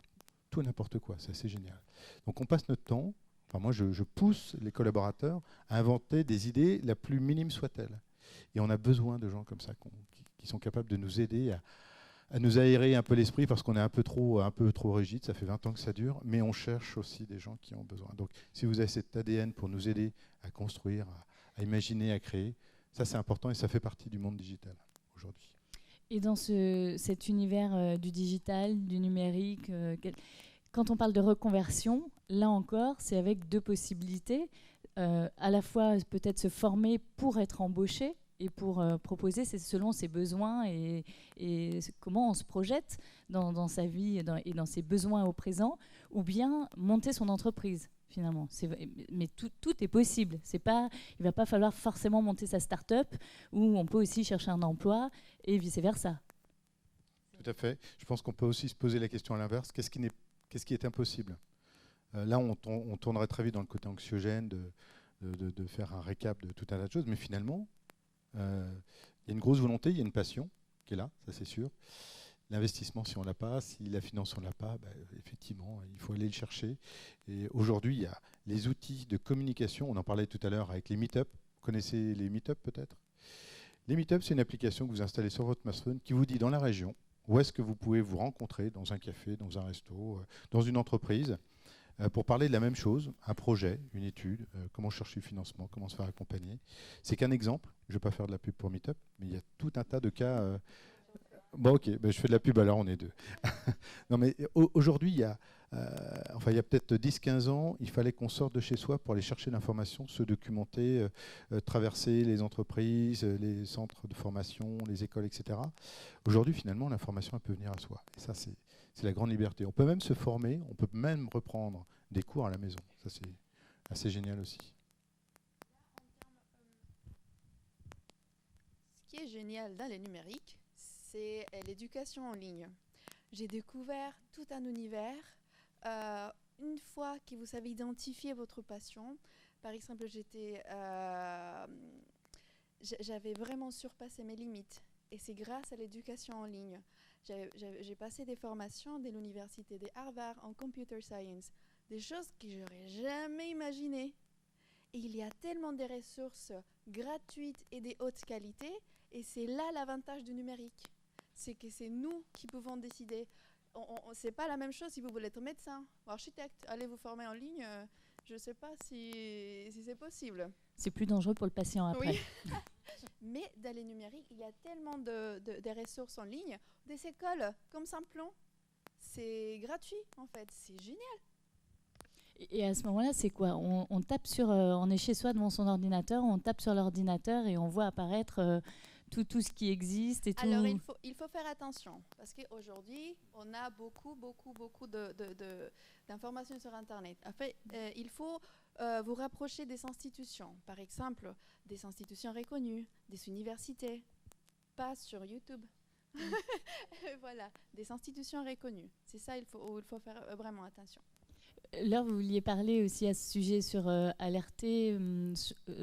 S4: tout et n'importe quoi, c'est assez génial. Donc on passe notre temps, moi je pousse les collaborateurs à inventer des idées la plus minime soit-elle. Et on a besoin de gens comme ça qui sont capables de nous aider à nous aérer un peu l'esprit parce qu'on est un peu trop rigide, ça fait 20 ans que ça dure, mais on cherche aussi des gens qui ont besoin. Donc si vous avez cet ADN pour nous aider à construire, à imaginer, à créer, ça c'est important et ça fait partie du monde digital aujourd'hui.
S1: Et dans cet univers du digital, du numérique, quand on parle de reconversion, là encore, c'est avec deux possibilités. À la fois, peut-être se former pour être embauché et pour proposer selon ses besoins et comment on se projette dans sa vie et dans ses besoins au présent, ou bien monter son entreprise. Finalement, mais tout est possible. Il ne va pas falloir forcément monter sa start-up où on peut aussi chercher un emploi et vice-versa.
S4: Tout à fait. Je pense qu'on peut aussi se poser la question à l'inverse. Qu'est-ce qui est impossible ? Là, on tournerait très vite dans le côté anxiogène de faire un récap de tout un tas de choses. Mais finalement, il y a une grosse volonté, il y a une passion qui est là, ça c'est sûr. L'investissement, si on ne l'a pas, si la finance, on ne l'a pas, effectivement, il faut aller le chercher. Et aujourd'hui, il y a les outils de communication. On en parlait tout à l'heure avec les meet-up. Vous connaissez les meet-up peut-être ? Les meet-up, c'est une application que vous installez sur votre smartphone qui vous dit dans la région où est-ce que vous pouvez vous rencontrer, dans un café, dans un resto, dans une entreprise, pour parler de la même chose, un projet, une étude, comment chercher le financement, comment se faire accompagner. C'est qu'un exemple. Je ne vais pas faire de la pub pour meet-up, mais il y a tout un tas de cas... Bon, ok, je fais de la pub, alors on est deux. Non, mais aujourd'hui, il y a peut-être 10-15 ans, il fallait qu'on sorte de chez soi pour aller chercher l'information, se documenter, traverser les entreprises, les centres de formation, les écoles, etc. Aujourd'hui, finalement, l'information, elle peut venir à soi. Et ça, c'est la grande liberté. On peut même se former, on peut même reprendre des cours à la maison. Ça, c'est assez génial aussi.
S5: Ce qui est génial dans les numériques, c'est l'éducation en ligne. J'ai découvert tout un univers. Une fois que vous savez identifier votre passion, par exemple, j'avais vraiment surpassé mes limites. Et c'est grâce à l'éducation en ligne. J'ai passé des formations de l'université de Harvard en computer science, des choses que j'aurais jamais imaginées. Et il y a tellement de ressources gratuites et de haute qualité, et c'est là l'avantage du numérique. c'est que c'est nous qui pouvons décider. C'est pas la même chose si vous voulez être médecin ou architecte. Allez vous former en ligne, je ne sais pas si c'est possible.
S1: C'est plus dangereux pour le patient après.
S5: Oui. Mais dans les numériques, il y a tellement de ressources en ligne, des écoles comme Simplon. C'est gratuit en fait, c'est génial.
S1: Et à ce moment-là, c'est quoi ? On tape sur, on est chez soi devant son ordinateur, on tape sur l'ordinateur et on voit apparaître tout ce qui existe et tout.
S5: Alors il faut faire attention parce qu'aujourd'hui, on a beaucoup d'informations sur Internet. En fait, il faut vous rapprocher des institutions, par exemple des institutions reconnues, des universités, pas sur YouTube. Voilà, des institutions reconnues. C'est ça, il faut faire vraiment attention.
S1: Là, vous vouliez parler aussi à ce sujet sur alerter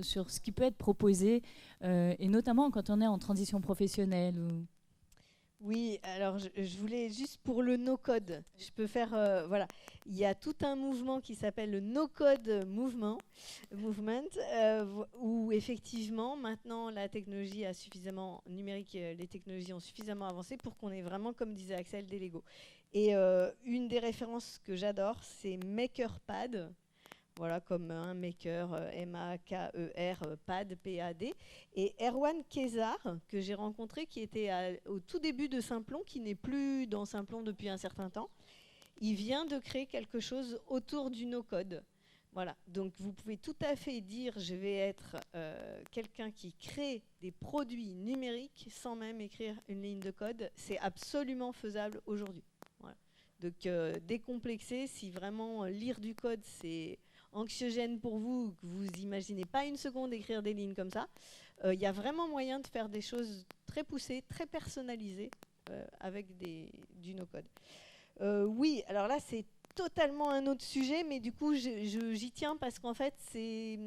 S1: sur ce qui peut être proposé, et notamment quand on est en transition professionnelle.
S2: Oui, alors je voulais juste pour le no-code, je peux faire, voilà, il y a tout un mouvement qui s'appelle le no-code movement, où effectivement maintenant la technologie a suffisamment numérique, les technologies ont suffisamment avancé pour qu'on ait vraiment, comme disait Axel, des Lego. Et une des références que j'adore, c'est MakerPad. Voilà, comme un maker, M-A-K-E-R, pad, P-A-D. Et Erwan Kézar, que j'ai rencontré, qui était au tout début de Simplon, qui n'est plus dans Simplon depuis un certain temps, il vient de créer quelque chose autour du no-code. Voilà, donc vous pouvez tout à fait dire je vais être quelqu'un qui crée des produits numériques sans même écrire une ligne de code. C'est absolument faisable aujourd'hui. Voilà. Donc décomplexer, si vraiment lire du code c'est anxiogène pour vous, que vous imaginez pas une seconde écrire des lignes comme ça, il y a vraiment moyen de faire des choses très poussées, très personnalisées avec du no-code. Oui, alors là c'est totalement un autre sujet, mais du coup j'y tiens parce qu'en fait c'est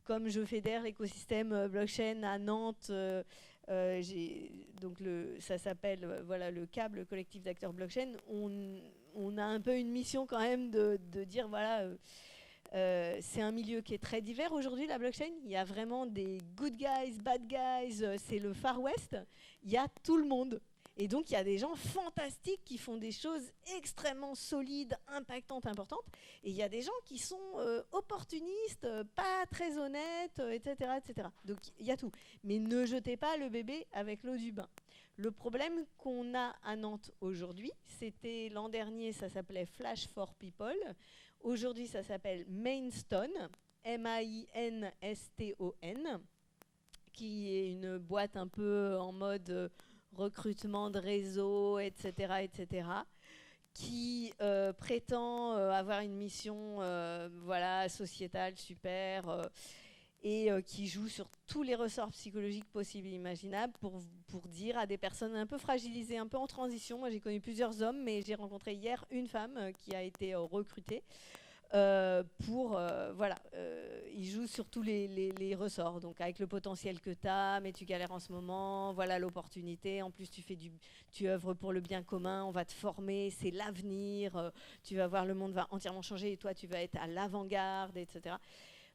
S2: comme je fédère l'écosystème blockchain à Nantes. Donc ça s'appelle voilà, le CAB, le collectif d'acteurs blockchain. On a un peu une mission quand même de dire voilà. C'est un milieu qui est très divers aujourd'hui, la blockchain. Il y a vraiment des good guys, bad guys, c'est le Far West. Il y a tout le monde. Et donc, il y a des gens fantastiques qui font des choses extrêmement solides, impactantes, importantes. Et il y a des gens qui sont opportunistes, pas très honnêtes, etc., etc. Donc, il y a tout. Mais ne jetez pas le bébé avec l'eau du bain. Le problème qu'on a à Nantes aujourd'hui, c'était l'an dernier, ça s'appelait Flash for People. Aujourd'hui, ça s'appelle Mainstone, M-A-I-N-S-T-O-N, qui est une boîte un peu en mode recrutement de réseau, etc., etc., qui prétend avoir une mission voilà, sociétale super et qui joue sur tous les ressorts psychologiques possibles et imaginables pour dire à des personnes un peu fragilisées, un peu en transition. Moi, j'ai connu plusieurs hommes, mais j'ai rencontré hier une femme qui a été recrutée. Voilà, il joue sur tous les ressorts, donc avec le potentiel que tu as, mais tu galères en ce moment, voilà l'opportunité, en plus tu œuvres pour le bien commun, on va te former, c'est l'avenir, tu vas voir le monde va entièrement changer et toi tu vas être à l'avant-garde, etc.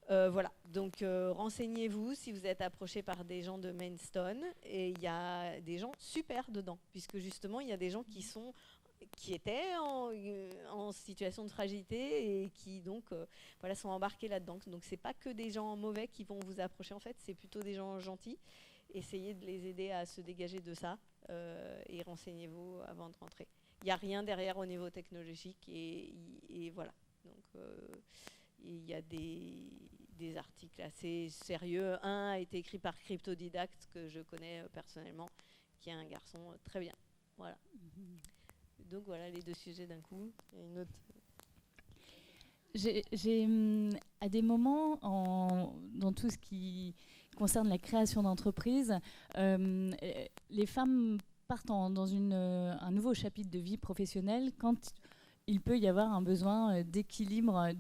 S2: Voilà, donc renseignez-vous si vous êtes approché par des gens de Mainstone, et il y a des gens super dedans, puisque justement il y a des gens qui étaient en situation de fragilité et qui donc voilà, sont embarqués là-dedans. Donc c'est pas que des gens mauvais qui vont vous approcher en fait, c'est plutôt des gens gentils. Essayez de les aider à se dégager de ça et renseignez-vous avant de rentrer. Il n'y a rien derrière au niveau technologique et voilà. Donc il y a des articles assez sérieux. Un a été écrit par Cryptodidacte que je connais personnellement, qui est un garçon très bien. Voilà. Donc voilà les deux sujets d'un coup. Il y a une autre.
S1: J'ai à des moments, dans tout ce qui concerne la création d'entreprises, les femmes partent dans un nouveau chapitre de vie professionnelle quand il peut y avoir un besoin d'équilibre et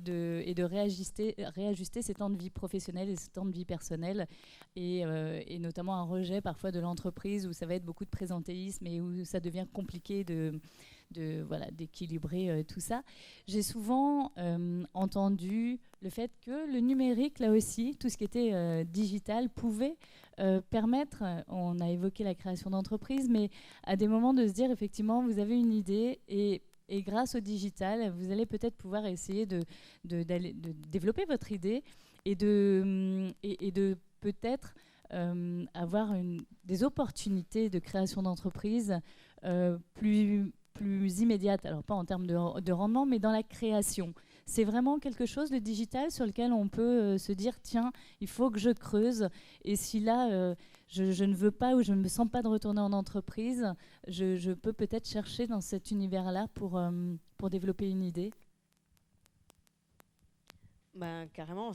S1: de réajuster ses temps de vie professionnelle et ses temps de vie personnelle, et notamment un rejet parfois de l'entreprise où ça va être beaucoup de présentéisme et où ça devient compliqué d'équilibrer tout ça. J'ai souvent entendu le fait que le numérique, là aussi, tout ce qui était digital, pouvait permettre, on a évoqué la création d'entreprises, mais à des moments de se dire, effectivement, vous avez une idée et grâce au digital, vous allez peut-être pouvoir essayer de développer votre idée et de peut-être avoir des opportunités de création d'entreprise plus immédiates. Alors pas en termes de rendement, mais dans la création. C'est vraiment quelque chose, le digital, sur lequel on peut se dire, tiens, il faut que je creuse. Et si là, je ne veux pas ou je ne me sens pas de retourner en entreprise, je peux peut-être chercher dans cet univers-là pour développer une idée.
S2: Ben, carrément,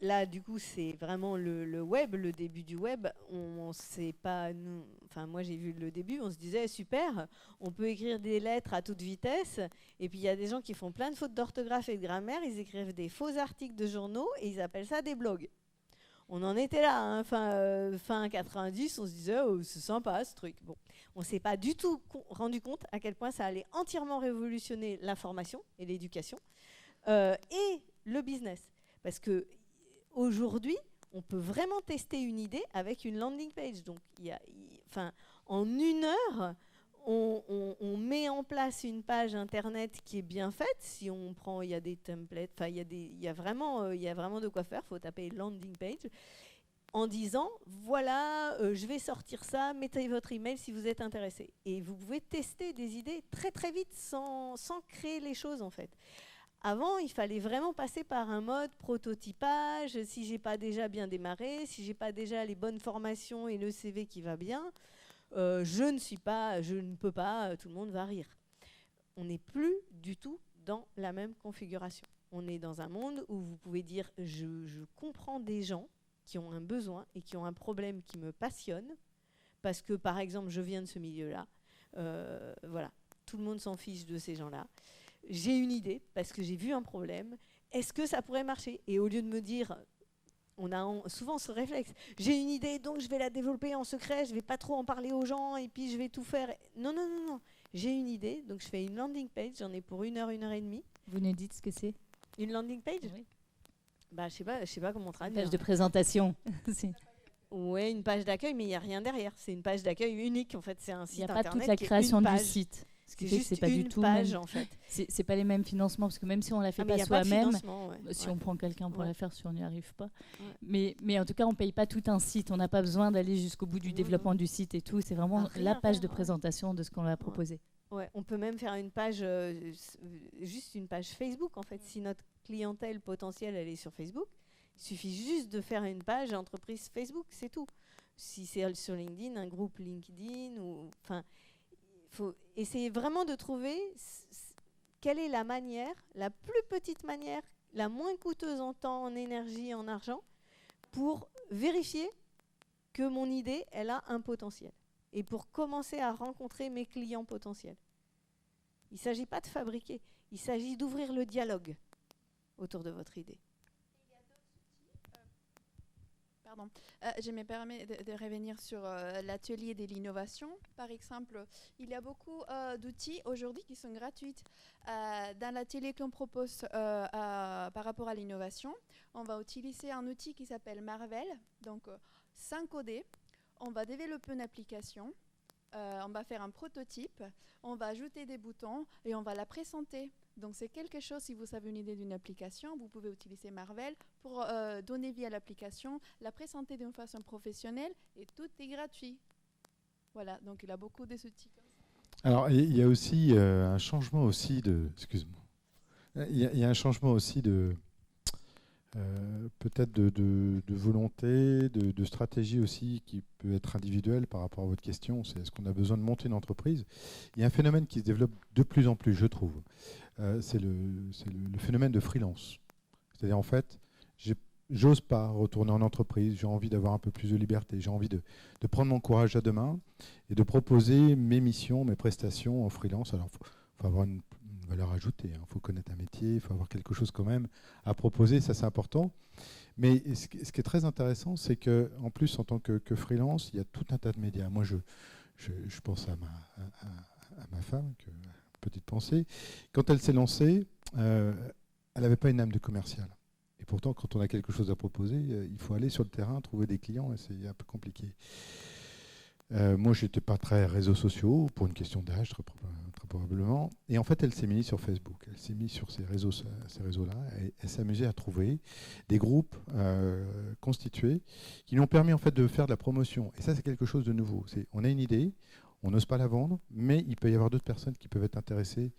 S2: là du coup c'est vraiment le web, le début du web. On sait pas, enfin moi j'ai vu le début, on se disait super, on peut écrire des lettres à toute vitesse. Et puis il y a des gens qui font plein de fautes d'orthographe et de grammaire, ils écrivent des faux articles de journaux et ils appellent ça des blogs. On en était là, hein, fin 90, on se disait oh, c'est sympa ce truc. Bon, on s'est pas du tout rendu compte à quel point ça allait entièrement révolutionner l'information et l'éducation. Et le business. Parce qu'aujourd'hui, on peut vraiment tester une idée avec une landing page. Donc, en 1 heure, on met en place une page Internet qui est bien faite. Si on prend, il y a des templates, il y a vraiment de quoi faire. Il faut taper landing page en disant, voilà, je vais sortir ça, mettez votre email si vous êtes intéressé. Et vous pouvez tester des idées très, très vite sans créer les choses, en fait. Avant, il fallait vraiment passer par un mode prototypage. Si j'ai pas déjà bien démarré, si j'ai pas déjà les bonnes formations et le CV qui va bien, je ne peux pas, tout le monde va rire. On n'est plus du tout dans la même configuration. On est dans un monde où vous pouvez dire je comprends des gens qui ont un besoin et qui ont un problème qui me passionne parce que, par exemple, je viens de ce milieu-là. Voilà, tout le monde s'en fiche de ces gens-là. J'ai une idée, parce que j'ai vu un problème, est-ce que ça pourrait marcher? Et au lieu de me dire, on a souvent ce réflexe, j'ai une idée, donc je vais la développer en secret, je ne vais pas trop en parler aux gens, et puis je vais tout faire. Non, j'ai une idée, donc je fais une landing page, j'en ai pour 1 heure, 1 heure et demie.
S1: Vous nous dites ce que c'est?
S2: Une landing page?
S1: Oui.
S2: Bah, je sais pas comment traduire.
S1: Une page de présentation.
S2: Oui, une page d'accueil, mais il n'y a rien derrière. C'est une page d'accueil unique, en fait, c'est un site internet.
S1: Il n'y a pas toute la création du site. Ce qui fait que c'est pas du tout
S2: page,
S1: même.
S2: En fait.
S1: C'est pas les mêmes financements parce que même si on la fait pas soi-même, si on prend quelqu'un pour la faire, si on n'y arrive pas. Ouais. Mais en tout cas, on paye pas tout un site. On n'a pas besoin d'aller jusqu'au bout du développement du site et tout. C'est vraiment la page de présentation de ce qu'on va proposer.
S2: Ouais, on peut même faire une page, juste une page Facebook en fait. Si notre clientèle potentielle elle est sur Facebook, il suffit juste de faire une page entreprise Facebook, c'est tout. Si c'est sur LinkedIn, un groupe LinkedIn ou enfin. Il faut essayer vraiment de trouver quelle est la manière, la plus petite manière, la moins coûteuse en temps, en énergie, en argent, pour vérifier que mon idée, elle a un potentiel. Et pour commencer à rencontrer mes clients potentiels. Il ne s'agit pas de fabriquer, il s'agit d'ouvrir le dialogue autour de votre idée.
S5: Je me permets de revenir sur l'atelier de l'innovation. Par exemple, il y a beaucoup d'outils aujourd'hui qui sont gratuits. Dans l'atelier qu'on propose par rapport à l'innovation, on va utiliser un outil qui s'appelle Marvel. Donc, sans coder, on va développer une application, on va faire un prototype, on va ajouter des boutons et on va la présenter. Donc c'est quelque chose, si vous avez une idée d'une application, vous pouvez utiliser Marvel pour donner vie à l'application, la présenter d'une façon professionnelle et tout est gratuit. Voilà, donc il y a beaucoup d'outils comme ça.
S4: Alors il y a aussi un changement aussi de... Excuse-moi. Il y a un changement aussi de... peut-être de volonté, de stratégie aussi qui peut être individuelle par rapport à votre question. C'est est-ce qu'on a besoin de monter une entreprise? Il y a un phénomène qui se développe de plus en plus, je trouve. C'est le phénomène de freelance. C'est-à-dire en fait, j'ose pas retourner en entreprise, j'ai envie d'avoir un peu plus de liberté, j'ai envie de prendre mon courage à deux mains et de proposer mes missions, mes prestations en freelance. Alors il faut avoir une valeur ajoutée, il faut connaître un métier, il faut avoir quelque chose quand même à proposer, ça c'est important. Mais ce qui est très intéressant, c'est qu'en plus en tant que freelance, il y a tout un tas de médias. Moi je pense à ma femme, petite pensée. Quand elle s'est lancée, elle n'avait pas une âme de commercial. Et pourtant, quand on a quelque chose à proposer, il faut aller sur le terrain, trouver des clients, et c'est un peu compliqué. Moi, je n'étais pas très réseaux sociaux, pour une question d'âge, très probablement. Et en fait, elle s'est mise sur Facebook. Elle s'est mise sur ces réseaux-là. Et elle s'amusait à trouver des groupes constitués qui lui ont permis en fait, de faire de la promotion. Et ça, c'est quelque chose de nouveau. On a une idée, on n'ose pas la vendre, mais il peut y avoir d'autres personnes qui peuvent être intéressées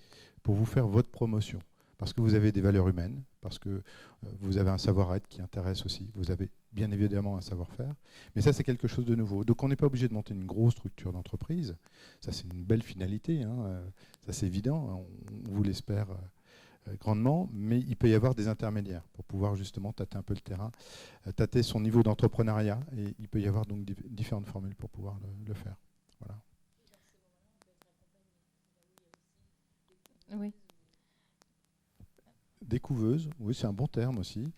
S4: pour vous faire votre promotion. Parce que vous avez des valeurs humaines, parce que vous avez un savoir-être qui intéresse aussi. Vous avez bien évidemment un savoir-faire. Mais ça, c'est quelque chose de nouveau. Donc, on n'est pas obligé de monter une grosse structure d'entreprise. Ça, c'est une belle finalité. Ça, c'est évident. On vous l'espère grandement. Mais il peut y avoir des intermédiaires pour pouvoir justement tâter un peu le terrain, tâter son niveau d'entrepreneuriat. Et il peut y avoir donc différentes formules pour pouvoir le faire. Voilà.
S3: Oui.
S4: Découveuse, oui, c'est un bon terme aussi.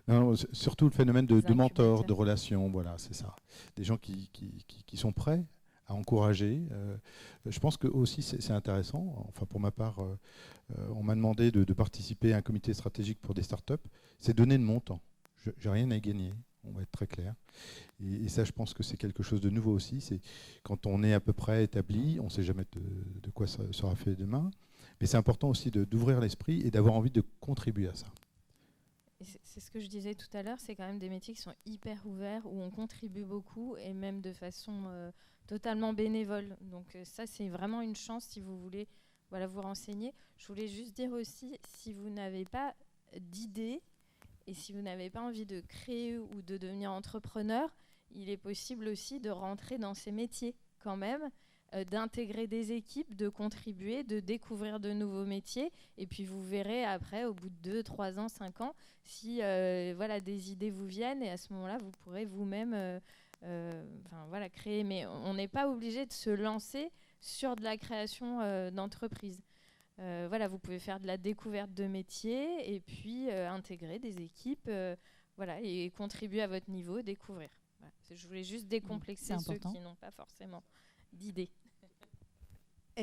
S4: Non, surtout le phénomène de mentor, de relation, voilà, c'est ça. Des gens qui sont prêts à encourager. Je pense que aussi c'est intéressant. Enfin, pour ma part, on m'a demandé de participer à un comité stratégique pour des startups. C'est donner de mon temps. J'ai rien à y gagner. On va être très clair. Et ça, je pense que c'est quelque chose de nouveau aussi. C'est quand on est à peu près établi, on ne sait jamais de quoi ça sera fait demain. Mais c'est important aussi d'ouvrir l'esprit et d'avoir envie de contribuer à ça.
S3: C'est ce que je disais tout à l'heure, c'est quand même des métiers qui sont hyper ouverts, où on contribue beaucoup et même de façon totalement bénévole. Donc ça, c'est vraiment une chance si vous voulez vous renseigner. Je voulais juste dire aussi, si vous n'avez pas d'idée et si vous n'avez pas envie de créer ou de devenir entrepreneur, il est possible aussi de rentrer dans ces métiers quand même, d'intégrer des équipes, de contribuer, de découvrir de nouveaux métiers. Et puis vous verrez après, au bout de 2, 3 ans, 5 ans, si des idées vous viennent. Et à ce moment-là, vous pourrez vous-même créer. Mais on n'est pas obligé de se lancer sur de la création d'entreprise. Vous pouvez faire de la découverte de métiers et puis intégrer des équipes et contribuer à votre niveau, découvrir. Voilà. Je voulais juste décomplexer ceux qui n'ont pas forcément d'idées.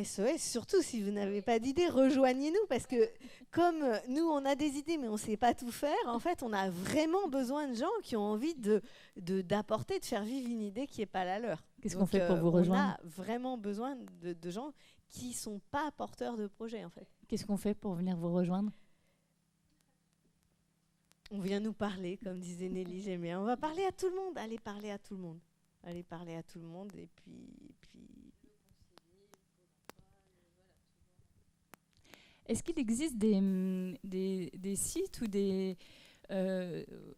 S2: SOS, surtout si vous n'avez pas d'idées, rejoignez-nous parce que comme nous, on a des idées mais on ne sait pas tout faire, en fait, on a vraiment besoin de gens qui ont envie d'apporter, de faire vivre une idée qui n'est pas la leur.
S1: Qu'est-ce qu'on fait pour vous rejoindre ?
S2: On a vraiment besoin de gens qui ne sont pas porteurs de projets, en fait.
S1: Qu'est-ce qu'on fait pour venir vous rejoindre ?
S2: On vient nous parler, comme disait Nelly, j'aime bien. On va parler à tout le monde, allez parler à tout le monde. Allez parler à tout le monde et puis...
S1: Est-ce qu'il existe des sites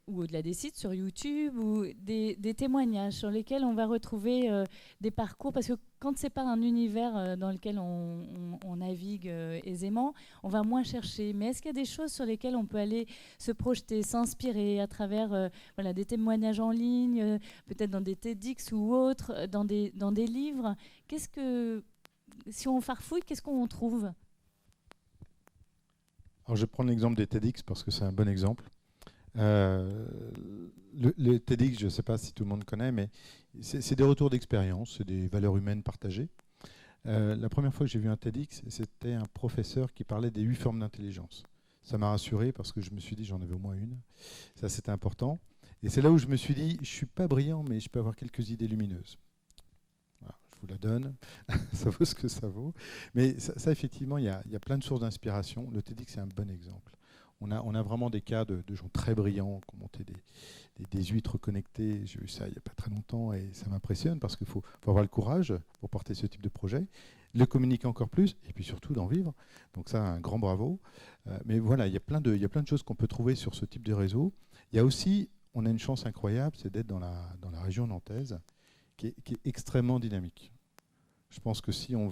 S1: ou au-delà des sites sur YouTube ou des témoignages sur lesquels on va retrouver des parcours ? Parce que quand ce n'est pas un univers dans lequel on navigue aisément, on va moins chercher. Mais est-ce qu'il y a des choses sur lesquelles on peut aller se projeter, s'inspirer à travers des témoignages en ligne, peut-être dans des TEDx ou autres, dans des livres ? Si on farfouille, qu'est-ce qu'on trouve ?
S4: Alors, je vais prendre l'exemple des TEDx parce que c'est un bon exemple. Le TEDx, je ne sais pas si tout le monde connaît, mais c'est des retours d'expérience, c'est des valeurs humaines partagées. La première fois que j'ai vu un TEDx, c'était un professeur qui parlait des 8 formes d'intelligence. Ça m'a rassuré parce que je me suis dit j'en avais au moins une. Ça, c'était important. Et c'est là où je me suis dit, je ne suis pas brillant, mais je peux avoir quelques idées lumineuses. Voilà, je vous la donne, ça vaut ce que ça vaut. Mais ça effectivement, il y a plein de sources d'inspiration. Le TEDx, c'est un bon exemple. On a vraiment des cas de gens très brillants qui ont monté des huîtres connectées. J'ai vu ça il n'y a pas très longtemps et ça m'impressionne parce qu'il faut avoir le courage pour porter ce type de projet, le communiquer encore plus et puis surtout d'en vivre. Donc ça, un grand bravo. Mais voilà, il y a plein de choses qu'on peut trouver sur ce type de réseau. Il y a aussi, on a une chance incroyable, c'est d'être dans la région nantaise qui est extrêmement dynamique. Je pense que si on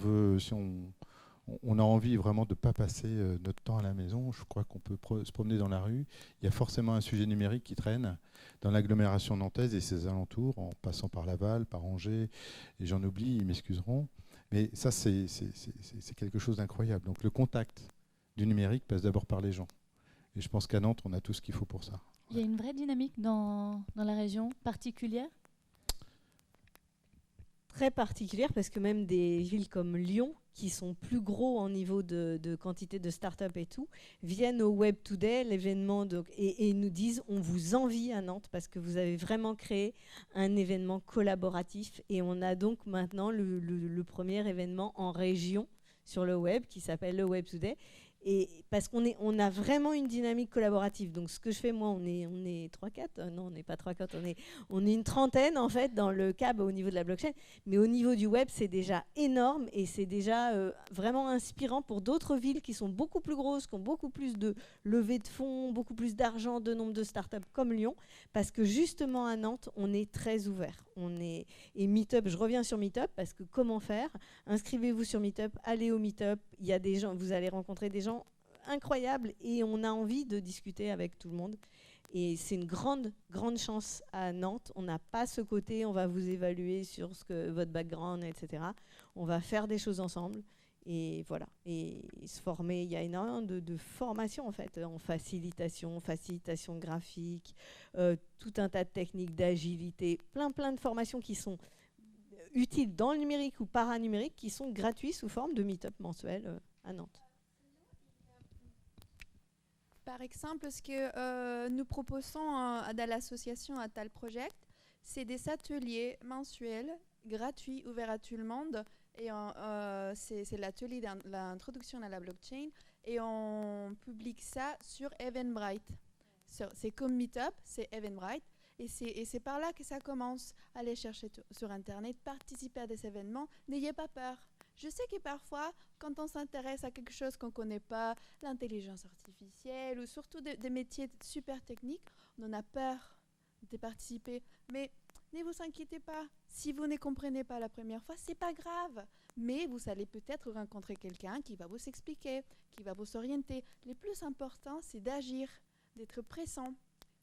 S4: a envie vraiment de ne pas passer notre temps à la maison, je crois qu'on peut se promener dans la rue. Il y a forcément un sujet numérique qui traîne dans l'agglomération nantaise et ses alentours, en passant par Laval, par Angers, et j'en oublie, ils m'excuseront. Mais ça, c'est quelque chose d'incroyable. Donc le contact du numérique passe d'abord par les gens. Et je pense qu'à Nantes, on a tout ce qu'il faut pour ça.
S1: Il y a une vraie dynamique dans la région particulière ?
S2: très particulière parce que même des villes comme Lyon, qui sont plus gros en niveau de quantité de start-up et tout, viennent au Web Today, l'événement, et nous disent on vous envie à Nantes parce que vous avez vraiment créé un événement collaboratif. Et on a donc maintenant le premier événement en région sur le web qui s'appelle le Web Today. Et parce qu'on a vraiment une dynamique collaborative. Donc ce que je fais, moi, on est 3-4, non, on n'est pas 3-4, on est une trentaine en fait dans le CAB au niveau de la blockchain. Mais au niveau du web, c'est déjà énorme et c'est déjà vraiment inspirant pour d'autres villes qui sont beaucoup plus grosses, qui ont beaucoup plus de levées de fonds, beaucoup plus d'argent, de nombre de startups comme Lyon. Parce que justement à Nantes, on est très ouvert. Et Meetup, je reviens sur Meetup parce que comment faire ? Inscrivez-vous sur Meetup, allez au Meetup, il y a des gens, vous allez rencontrer des gens incroyables et on a envie de discuter avec tout le monde. Et c'est une grande chance à Nantes. On n'a pas ce côté, on va vous évaluer sur votre background, etc. On va faire des choses ensemble. Et voilà. Et se former, il y a énormément de formations en fait, en facilitation graphique, tout un tas de techniques d'agilité, plein de formations qui sont utiles dans le numérique ou paranumérique, qui sont gratuits sous forme de meet-up mensuel à Nantes.
S5: Par exemple, ce que nous proposons dans l'association Atal Project, c'est des ateliers mensuels, gratuits, ouverts à tout le monde. Et c'est l'atelier de l'introduction à la blockchain. Et on publie ça sur Eventbrite. C'est comme Meetup, c'est Eventbrite. Et c'est par là que ça commence. Allez chercher sur Internet, participer à des événements. N'ayez pas peur. Je sais que parfois, quand on s'intéresse à quelque chose qu'on ne connaît pas, l'intelligence artificielle ou surtout des métiers super techniques, on en a peur de participer. Mais ne vous inquiétez pas. Si vous ne comprenez pas la première fois, ce n'est pas grave. Mais vous allez peut-être rencontrer quelqu'un qui va vous expliquer, qui va vous orienter. Le plus important, c'est d'agir, d'être pressant.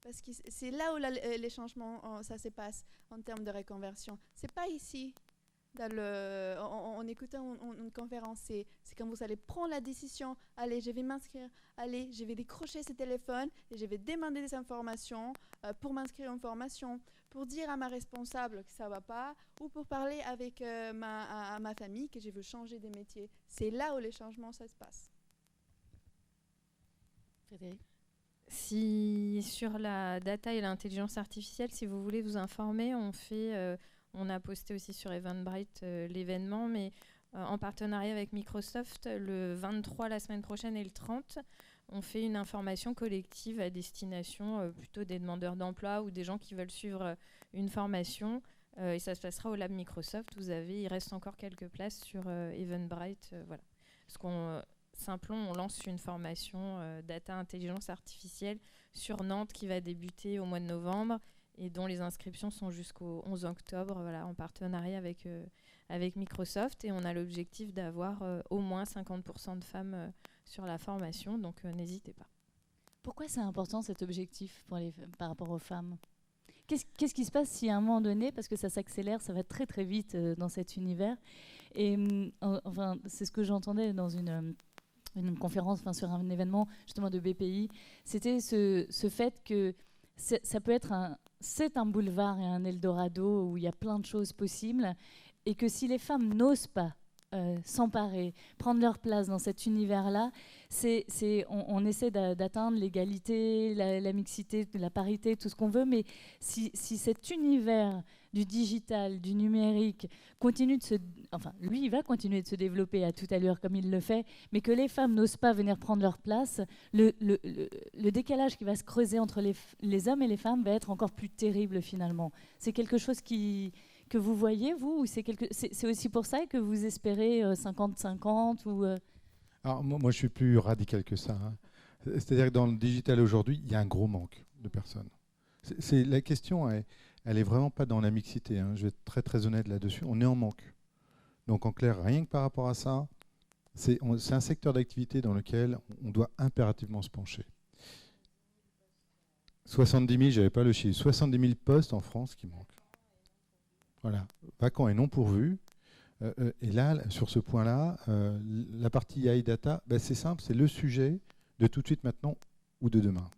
S5: Parce que c'est là où les changements, ça se passe en termes de reconversion. Ce n'est pas ici. En écoutant une conférence, c'est quand vous allez prendre la décision, allez, je vais m'inscrire, allez, je vais décrocher ce téléphone et je vais demander des informations pour m'inscrire en formation, pour dire à ma responsable que ça ne va pas, ou pour parler avec à ma famille que je veux changer de métier. C'est là où les changements, ça se passe.
S1: Frédéric ?
S3: Si sur la data et l'intelligence artificielle, si vous voulez vous informer, on a posté aussi sur Eventbrite l'événement, mais en partenariat avec Microsoft, le 23 la semaine prochaine et le 30, on fait une information collective à destination plutôt des demandeurs d'emploi ou des gens qui veulent suivre une formation. Et ça se passera au Lab Microsoft. Il reste encore quelques places sur Eventbrite. Voilà. Parce Simplon, on lance une formation data intelligence artificielle sur Nantes qui va débuter au mois de novembre et dont les inscriptions sont jusqu'au 11 octobre, voilà, en partenariat avec Microsoft. Et on a l'objectif d'avoir au moins 50% de femmes sur la formation, donc n'hésitez pas.
S1: Pourquoi c'est important cet objectif par rapport aux femmes ? Qu'est-ce qui se passe si à un moment donné, parce que ça s'accélère, ça va très très vite dans cet univers, et enfin, c'est ce que j'entendais dans une conférence, sur un événement justement de BPI, c'était ce fait que ça peut être c'est un boulevard et un Eldorado où il y a plein de choses possibles, et que si les femmes n'osent pas s'emparer, prendre leur place dans cet univers-là, on essaie d'atteindre l'égalité, la mixité, la parité, tout ce qu'on veut, mais si cet univers du digital, du numérique, lui, il va continuer de se développer à toute allure comme il le fait, mais que les femmes n'osent pas venir prendre leur place, le décalage qui va se creuser entre les hommes et les femmes va être encore plus terrible finalement. C'est quelque chose que vous voyez, vous, ou c'est aussi pour ça que vous espérez 50-50 ou
S4: Alors, moi, je suis plus radical que ça. Hein. C'est-à-dire que dans le digital aujourd'hui, il y a un gros manque de personnes. La question, elle est vraiment pas dans la mixité. Hein. Je vais être très très honnête là-dessus. On est en manque. Donc en clair, rien que par rapport à ça, c'est un secteur d'activité dans lequel on doit impérativement se pencher. 70 000, j'avais pas le chiffre. 70 000 postes en France qui manquent. Voilà, vacants et non pourvus. Et là, sur ce point-là, la partie AI Data, c'est simple, c'est le sujet de tout de suite maintenant ou de demain.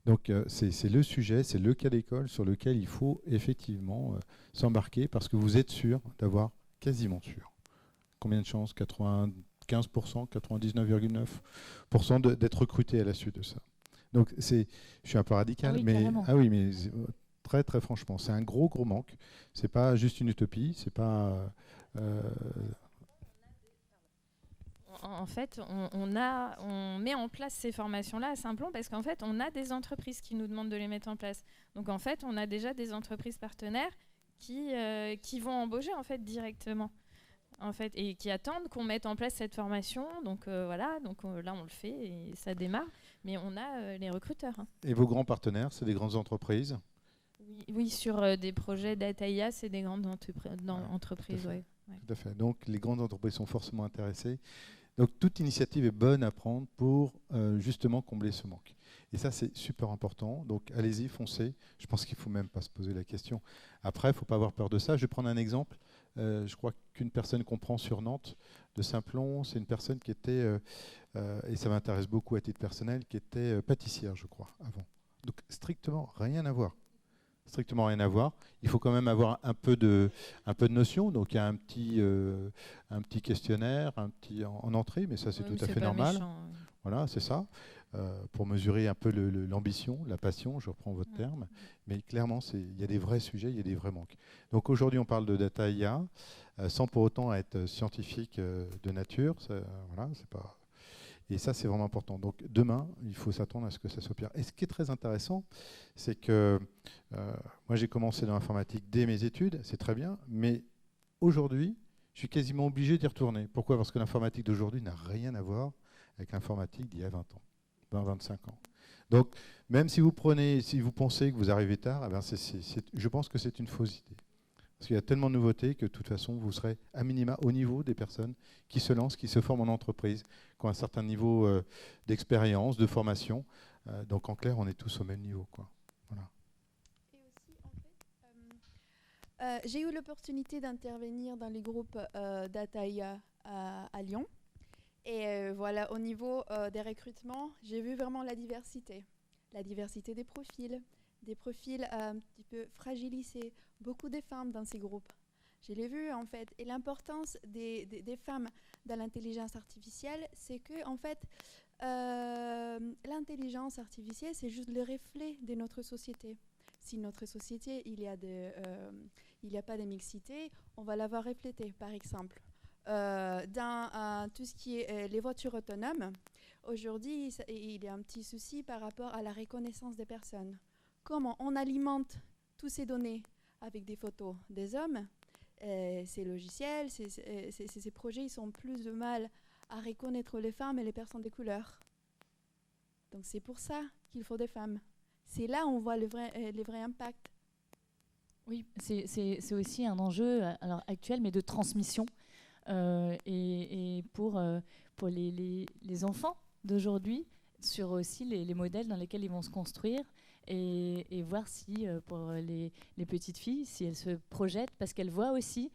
S4: Donc c'est le sujet, c'est le cas d'école sur lequel il faut effectivement s'embarquer parce que vous êtes sûr d'avoir, quasiment sûr. Combien de chances? 95%, 99,9% d'être recruté à la suite de ça. Donc je suis un peu radical,
S1: oui,
S4: mais
S1: carrément.
S4: ah oui, mais très très franchement, c'est un gros manque. C'est pas juste une utopie, c'est pas.
S3: En fait, on met en place ces formations-là à Saint-Plon parce qu'en fait, on a des entreprises qui nous demandent de les mettre en place. Donc en fait, on a déjà des entreprises partenaires qui vont embaucher en fait directement. En fait, et qui attendent qu'on mette en place cette formation. Donc voilà, donc là on le fait et ça démarre. Mais on a les recruteurs. Hein.
S4: Et vos grands partenaires, c'est des grandes entreprises?
S3: Oui, sur des projets d'Ataïa, c'est des grandes entreprises.
S4: Tout à fait.
S3: Ouais.
S4: Tout à fait. Donc les grandes entreprises sont forcément intéressées. Donc toute initiative est bonne à prendre pour justement combler ce manque. Et ça, c'est super important. Donc allez-y, foncez. Je pense qu'il ne faut même pas se poser la question. Après, il ne faut pas avoir peur de ça. Je vais prendre un exemple. Je crois qu'une personne qu'on prend sur Nantes, de Saint-Plon, c'est une personne qui était, et ça m'intéresse beaucoup à titre personnel, qui était pâtissière, je crois, avant. Donc strictement rien à voir. Strictement rien à voir. Il faut quand même avoir un peu de notion. Donc il y a un petit questionnaire, en entrée, mais ça c'est tout à fait normal.
S3: Méchant.
S4: Voilà, c'est ça. Pour mesurer un peu l'ambition, la passion, je reprends votre terme. Mais clairement, il y a des vrais sujets, il y a des vrais manques. Donc aujourd'hui, on parle de data IA, sans pour autant être scientifique de nature. Voilà, c'est pas. Et ça, c'est vraiment important. Donc demain, il faut s'attendre à ce que ça s'opère. Et ce qui est très intéressant, c'est que moi, j'ai commencé dans l'informatique dès mes études, c'est très bien, mais aujourd'hui, je suis quasiment obligé d'y retourner. Pourquoi? Parce que l'informatique d'aujourd'hui n'a rien à voir avec l'informatique d'il y a 20 ans, 20, 25 ans. Donc, même si vous pensez que vous arrivez tard, eh bien, je pense que c'est une fausse idée. Parce qu'il y a tellement de nouveautés que de toute façon, vous serez à minima au niveau des personnes qui se lancent, qui se forment en entreprise, qui ont un certain niveau d'expérience, de formation. Donc en clair, on est tous au même niveau, quoi. Voilà.
S5: Et aussi, en fait, j'ai eu l'opportunité d'intervenir dans les groupes d'Ataïa à Lyon. Et voilà, au niveau des recrutements, j'ai vu vraiment la diversité des profils un petit peu fragilisés, beaucoup de femmes dans ces groupes. Je l'ai vu en fait. Et l'importance des femmes dans l'intelligence artificielle, c'est que en fait, l'intelligence artificielle, c'est juste le reflet de notre société. Si notre société, il n'y a pas de mixité, on va la voir reflétée, par exemple. Dans tout ce qui est les voitures autonomes, aujourd'hui, il y a un petit souci par rapport à la reconnaissance des personnes. Comment on alimente toutes ces données avec des photos des hommes, ces logiciels, ces projets, ils ont plus de mal à reconnaître les femmes et les personnes de couleur. Donc c'est pour ça qu'il faut des femmes. C'est là où on voit les vrais impacts.
S1: Oui, c'est aussi un enjeu alors, actuel, mais de transmission. Et pour les enfants d'aujourd'hui, sur aussi les modèles dans lesquels ils vont se construire et voir si pour les petites filles, si elles se projettent, parce qu'elles voient aussi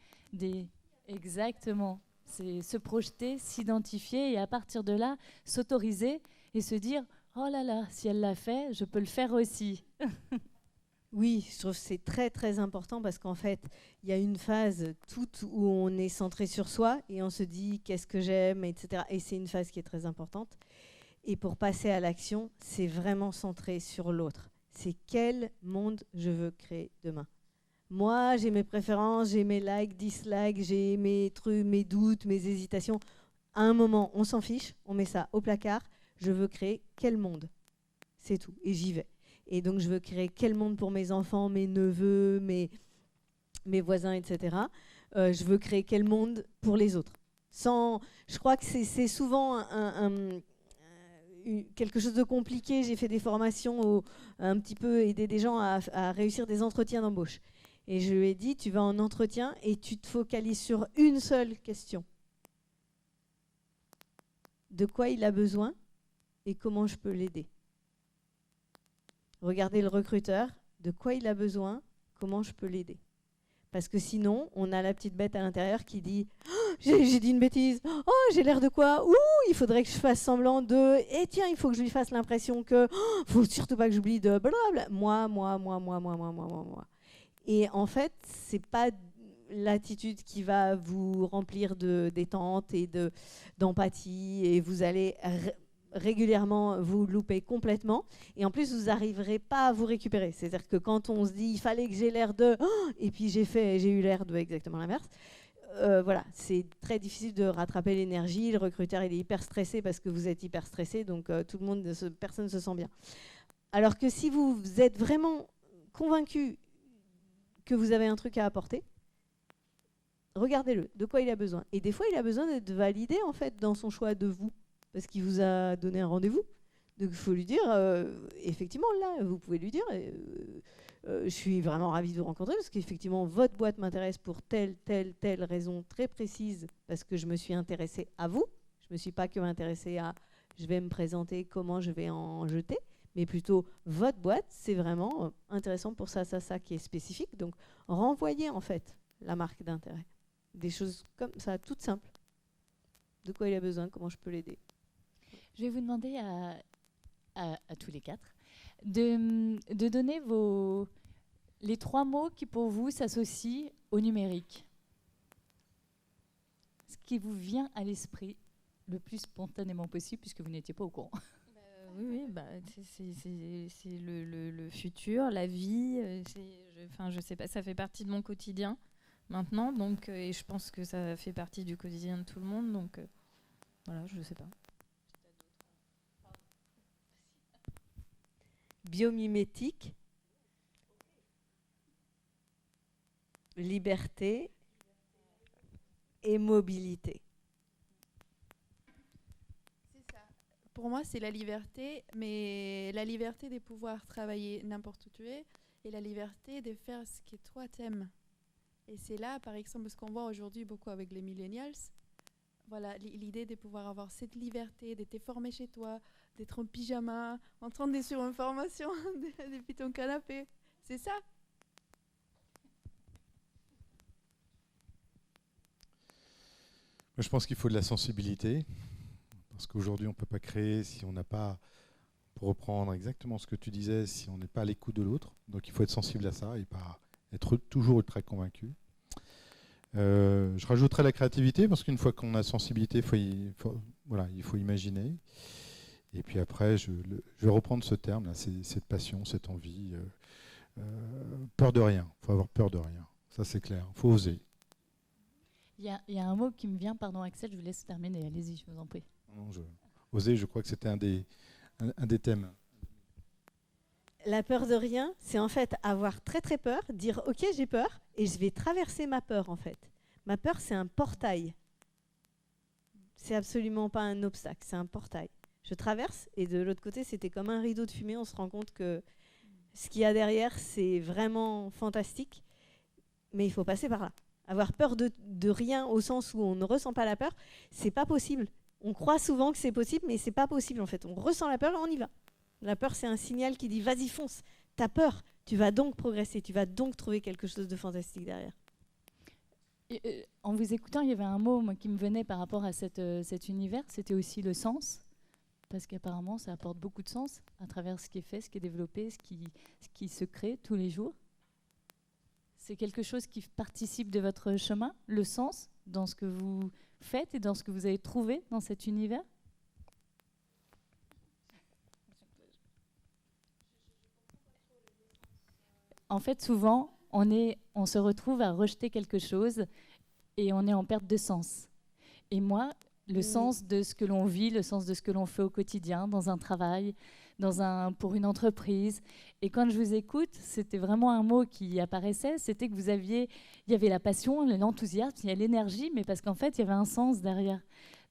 S1: exactement, c'est se projeter, s'identifier et à partir de là, s'autoriser et se dire « Oh là là, si elle l'a fait, je peux le faire aussi ».
S2: Oui, je trouve que c'est très très important parce qu'en fait, il y a une phase toute où on est centré sur soi et on se dit qu'est-ce que j'aime, etc. Et c'est une phase qui est très importante. Et pour passer à l'action, c'est vraiment centré sur l'autre. C'est quel monde je veux créer demain. Moi, j'ai mes préférences, j'ai mes likes, dislikes, j'ai mes trucs, mes doutes, mes hésitations. À un moment, on s'en fiche, on met ça au placard. Je veux créer quel monde. C'est tout. Et j'y vais. Et donc, je veux créer quel monde pour mes enfants, mes neveux, mes voisins, etc. Je veux créer quel monde pour les autres. Je crois que c'est souvent quelque chose de compliqué. J'ai fait des formations, un petit peu aider des gens à réussir des entretiens d'embauche. Et je lui ai dit, tu vas en entretien et tu te focalises sur une seule question. De quoi il a besoin et comment je peux l'aider. Regardez le recruteur, de quoi il a besoin, comment je peux l'aider. Parce que sinon, on a la petite bête à l'intérieur qui dit « J'ai dit une bêtise. Oh, j'ai l'air de quoi? Ouh, il faudrait que je fasse semblant de... Et tiens, il faut que je lui fasse l'impression que... faut surtout pas que j'oublie de... blablabla. Moi. » Et en fait, c'est pas l'attitude qui va vous remplir de détente et d'empathie, et vous allez régulièrement vous louper complètement, et en plus vous n'arriverez pas à vous récupérer. C'est-à-dire que quand on se dit il fallait que j'ai l'air de et puis j'ai eu l'air de exactement l'inverse, voilà, c'est très difficile de rattraper l'énergie. Le recruteur il est hyper stressé parce que vous êtes hyper stressé, donc tout le monde, personne ne se sent bien. Alors que si vous êtes vraiment convaincu que vous avez un truc à apporter, regardez-le, de quoi il a besoin. Et des fois il a besoin d'être validé en fait dans son choix de vous, parce qu'il vous a donné un rendez-vous. Donc il faut lui dire, effectivement, là, vous pouvez lui dire, je suis vraiment ravie de vous rencontrer, parce qu'effectivement, votre boîte m'intéresse pour telle raison très précise, parce que je me suis intéressée à vous. Je ne me suis pas que intéressée à, je vais me présenter, comment je vais en jeter, mais plutôt, votre boîte, c'est vraiment intéressant pour ça qui est spécifique. Donc, renvoyez en fait la marque d'intérêt. Des choses comme ça, toutes simples. De quoi il a besoin, comment je peux l'aider.
S1: Je vais vous demander à tous les quatre de donner les 3 mots qui pour vous s'associent au numérique. Ce qui vous vient à l'esprit le plus spontanément possible, puisque vous n'étiez pas au courant.
S3: Oui, c'est le futur, la vie. Je sais pas, ça fait partie de mon quotidien maintenant, donc et je pense que ça fait partie du quotidien de tout le monde, donc voilà, je sais pas.
S2: Biomimétique, liberté et mobilité.
S5: C'est ça. Pour moi, c'est la liberté, mais la liberté de pouvoir travailler n'importe où tu es et la liberté de faire ce que toi t'aimes. Et c'est là, par exemple, ce qu'on voit aujourd'hui beaucoup avec les millennials. Voilà, l'idée de pouvoir avoir cette liberté, de te former chez toi, d'être en pyjama, en train de suivre une formation depuis ton canapé. C'est ça.
S4: Je pense qu'il faut de la sensibilité, parce qu'aujourd'hui on ne peut pas créer si on n'a pas, pour reprendre exactement ce que tu disais, si on n'est pas à l'écoute de l'autre. Donc il faut être sensible à ça et pas être toujours ultra convaincu. Je rajouterais la créativité, parce qu'une fois qu'on a sensibilité, il faut imaginer. Et puis après, je vais reprendre ce terme, là, cette passion, cette envie. Peur de rien, il faut avoir peur de rien, ça c'est clair, il faut oser.
S1: Il y a un mot qui me vient, pardon Axel, je vous laisse terminer, allez-y, je vous en prie.
S4: Non, oser, je crois que c'était un des thèmes.
S2: La peur de rien, c'est en fait avoir très très peur, dire ok j'ai peur et je vais traverser ma peur en fait. Ma peur c'est un portail. C'est absolument pas un obstacle, c'est un portail. Je traverse et de l'autre côté c'était comme un rideau de fumée, on se rend compte que ce qu'il y a derrière c'est vraiment fantastique, mais il faut passer par là. Avoir peur de rien au sens où on ne ressent pas la peur, c'est pas possible. On croit souvent que c'est possible, mais c'est pas possible en fait. On ressent la peur et on y va. La peur, c'est un signal qui dit « vas-y, fonce, t'as peur, tu vas donc progresser, tu vas donc trouver quelque chose de fantastique derrière. »
S1: En vous écoutant, il y avait un mot qui me venait par rapport à cet univers, c'était aussi le sens, parce qu'apparemment, ça apporte beaucoup de sens à travers ce qui est fait, ce qui est développé, ce qui se crée tous les jours. C'est quelque chose qui participe de votre chemin, le sens, dans ce que vous faites et dans ce que vous avez trouvé dans cet univers. En fait, souvent, on se retrouve à rejeter quelque chose et on est en perte de sens. Et moi, le sens de ce que l'on vit, le sens de ce que l'on fait au quotidien, dans un travail, pour une entreprise. Et quand je vous écoute, c'était vraiment un mot qui apparaissait, c'était que il y avait la passion, l'enthousiasme, il y a l'énergie, mais parce qu'en fait, il y avait un sens derrière,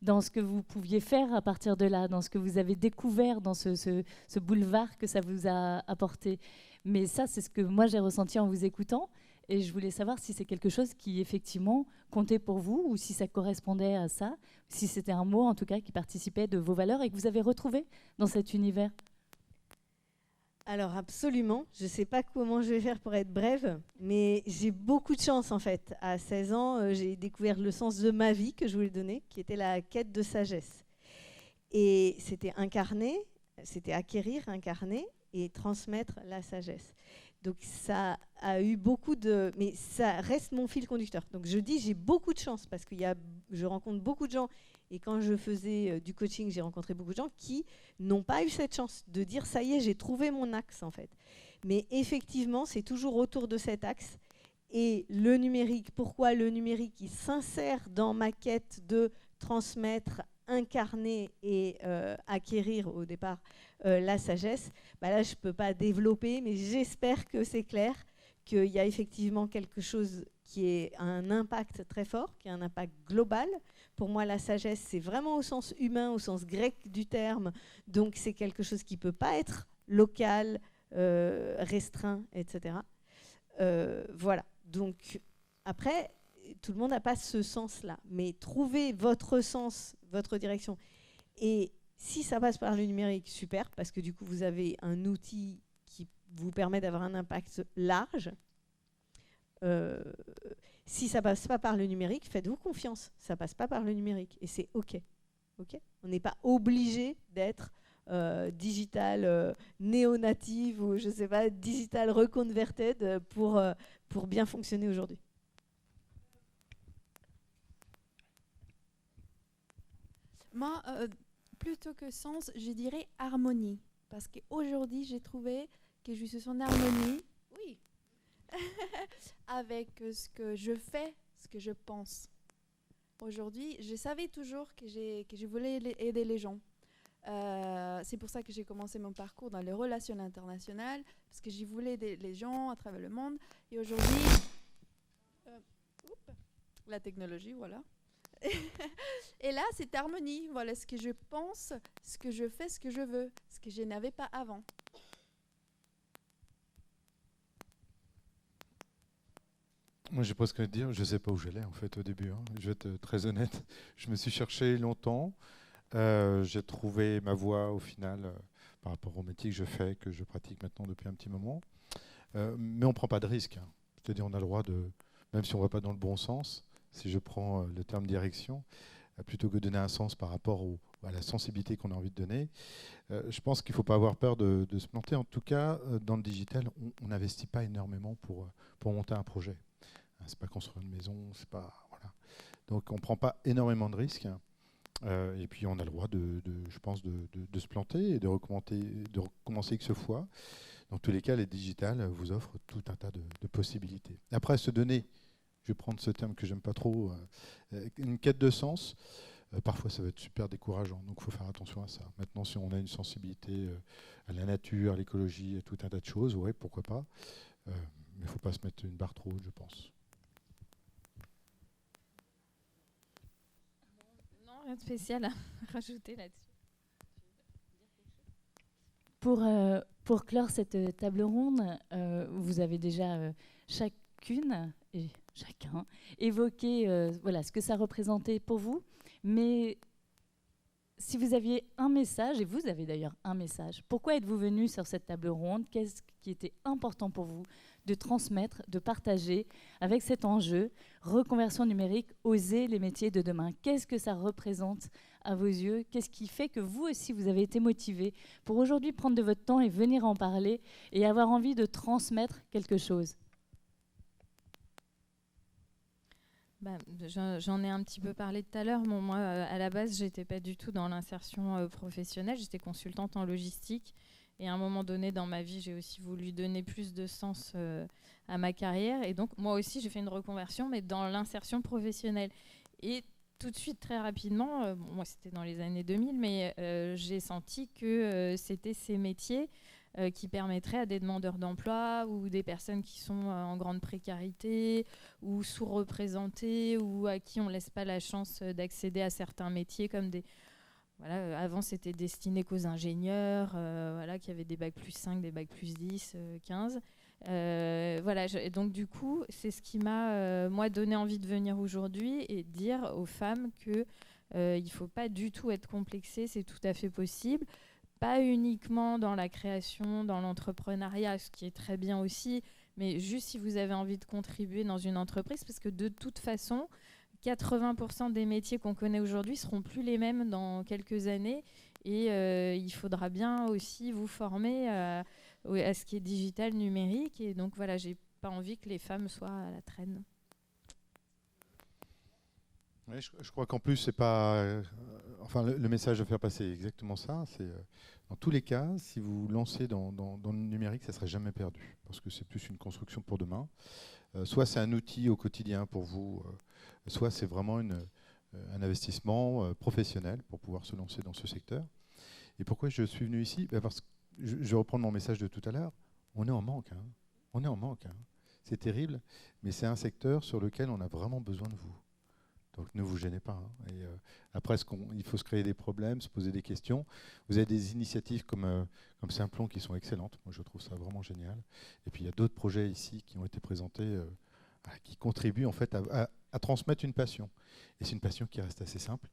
S1: dans ce que vous pouviez faire à partir de là, dans ce que vous avez découvert, dans ce boulevard que ça vous a apporté. Mais ça, c'est ce que moi j'ai ressenti en vous écoutant. Et je voulais savoir si c'est quelque chose qui, effectivement, comptait pour vous ou si ça correspondait à ça, si c'était un mot, en tout cas, qui participait de vos valeurs et que vous avez retrouvé dans cet univers.
S2: Alors absolument, je ne sais pas comment je vais faire pour être brève, mais j'ai beaucoup de chance en fait. À 16 ans, j'ai découvert le sens de ma vie que je voulais donner, qui était la quête de sagesse. Et c'était incarner, c'était acquérir, incarner et transmettre la sagesse. Donc ça a eu beaucoup de... Mais ça reste mon fil conducteur. Donc je dis j'ai beaucoup de chance parce que je rencontre beaucoup de gens. Et quand je faisais du coaching, j'ai rencontré beaucoup de gens qui n'ont pas eu cette chance de dire ça y est, j'ai trouvé mon axe en fait. Mais effectivement, c'est toujours autour de cet axe. Et le numérique, pourquoi le numérique il s'insère dans ma quête de transmettre, incarner et acquérir au départ la sagesse, là je ne peux pas développer, mais j'espère que c'est clair, qu'il y a effectivement quelque chose qui a un impact très fort, qui a un impact global. Pour moi, la sagesse, c'est vraiment au sens humain, au sens grec du terme. Donc, c'est quelque chose qui ne peut pas être local, restreint, etc. Voilà. Donc, après, tout le monde n'a pas ce sens-là. Mais trouvez votre sens, votre direction. Et si ça passe par le numérique, super, parce que du coup, vous avez un outil qui vous permet d'avoir un impact large. Si ça ne passe pas par le numérique, faites-vous confiance. Ça ne passe pas par le numérique. Et c'est OK. Okay, on n'est pas obligé d'être digital néo-native ou, je ne sais pas, digital reconverted pour bien fonctionner aujourd'hui.
S5: Moi, plutôt que sens, je dirais harmonie. Parce qu'aujourd'hui, j'ai trouvé que je suis en harmonie. Oui. Avec ce que je fais, ce que je pense. Aujourd'hui, je savais toujours que je voulais aider les gens. C'est pour ça que j'ai commencé mon parcours dans les relations internationales, parce que je voulais aider les gens à travers le monde. Et aujourd'hui, la technologie, voilà. Et là, c'est harmonie. Voilà ce que je pense, ce que je fais, ce que je veux, ce que je n'avais pas avant.
S4: Moi, j'ai presque à dire, je ne sais pas où j'allais en fait au début. Je vais être très honnête. Je me suis cherché longtemps. J'ai trouvé ma voie au final par rapport au métier que je fais, que je pratique maintenant depuis un petit moment. Mais on ne prend pas de risque. C'est-à-dire on a le droit de, même si on ne va pas dans le bon sens, si je prends le terme direction, plutôt que de donner un sens par rapport à la sensibilité qu'on a envie de donner, je pense qu'il ne faut pas avoir peur de se planter. En tout cas, dans le digital, on n'investit pas énormément pour monter un projet. C'est pas construire une maison, c'est pas voilà. Donc on prend pas énormément de risques. Et puis on a le droit je pense, de se planter et de recommencer X fois. Dans tous les cas, les digitales vous offrent tout un tas de possibilités. Après, se donner, je vais prendre ce terme que j'aime pas trop, une quête de sens. Parfois, ça va être super décourageant. Donc, il faut faire attention à ça. Maintenant, si on a une sensibilité à la nature, à l'écologie, à tout un tas de choses, ouais, pourquoi pas. Mais il ne faut pas se mettre une barre trop haute, je pense.
S3: Rien de spécial à rajouter là-dessus.
S1: Pour clore cette table ronde, vous avez déjà chacune et chacun évoqué voilà, ce que ça représentait pour vous. Mais si vous aviez un message, et vous avez d'ailleurs un message, pourquoi êtes-vous venu sur cette table ronde? Qu'est-ce qui était important pour vous de transmettre, de partager avec cet enjeu, reconversion numérique, oser les métiers de demain? Qu'est-ce que ça représente à vos yeux? Qu'est-ce qui fait que vous aussi, vous avez été motivé pour aujourd'hui prendre de votre temps et venir en parler et avoir envie de transmettre quelque chose?
S3: J'en ai un petit peu parlé tout à l'heure. Bon, moi, à la base, je n'étais pas du tout dans l'insertion professionnelle. J'étais consultante en logistique. Et à un moment donné dans ma vie, j'ai aussi voulu donner plus de sens à ma carrière. Et donc, moi aussi, j'ai fait une reconversion, mais dans l'insertion professionnelle. Et tout de suite, très rapidement, moi, c'était dans les années 2000, mais j'ai senti que c'était ces métiers qui permettraient à des demandeurs d'emploi ou des personnes qui sont en grande précarité ou sous-représentées ou à qui on ne laisse pas la chance d'accéder à certains métiers comme des... Voilà, avant, c'était destiné qu'aux ingénieurs voilà, qui avaient des bacs plus 5, des bacs plus 10, 15. Voilà, et donc du coup, c'est ce qui m'a moi donné envie de venir aujourd'hui et de dire aux femmes que il ne faut pas du tout être complexé, c'est tout à fait possible. pas uniquement dans la création, dans l'entrepreneuriat, ce qui est très bien aussi, mais juste si vous avez envie de contribuer dans une entreprise, parce que de toute façon, 80% des métiers qu'on connaît aujourd'hui seront plus les mêmes dans quelques années, et il faudra bien aussi vous former à ce qui est digital, numérique, et donc voilà, j'ai pas envie que les femmes soient à la traîne.
S4: Oui, je crois qu'en plus, c'est pas. Enfin, le message à faire passer est exactement ça. C'est dans tous les cas, si vous vous lancez dans le numérique, ça ne sera jamais perdu, parce que c'est plus une construction pour demain. Soit c'est un outil au quotidien pour vous, soit c'est vraiment un investissement professionnel pour pouvoir se lancer dans ce secteur. Et pourquoi je suis venu ici? Parce que je vais reprendre mon message de tout à l'heure. On est en manque. Hein. On est en manque. Hein. C'est terrible, mais c'est un secteur sur lequel on a vraiment besoin de vous. Donc ne vous gênez pas. Hein. Et après, il faut se créer des problèmes, se poser des questions. Vous avez des initiatives comme Simplon qui sont excellentes. Moi, je trouve ça vraiment génial. Et puis, il y a d'autres projets ici qui ont été présentés qui contribuent en fait à transmettre une passion. Et c'est une passion qui reste assez simple.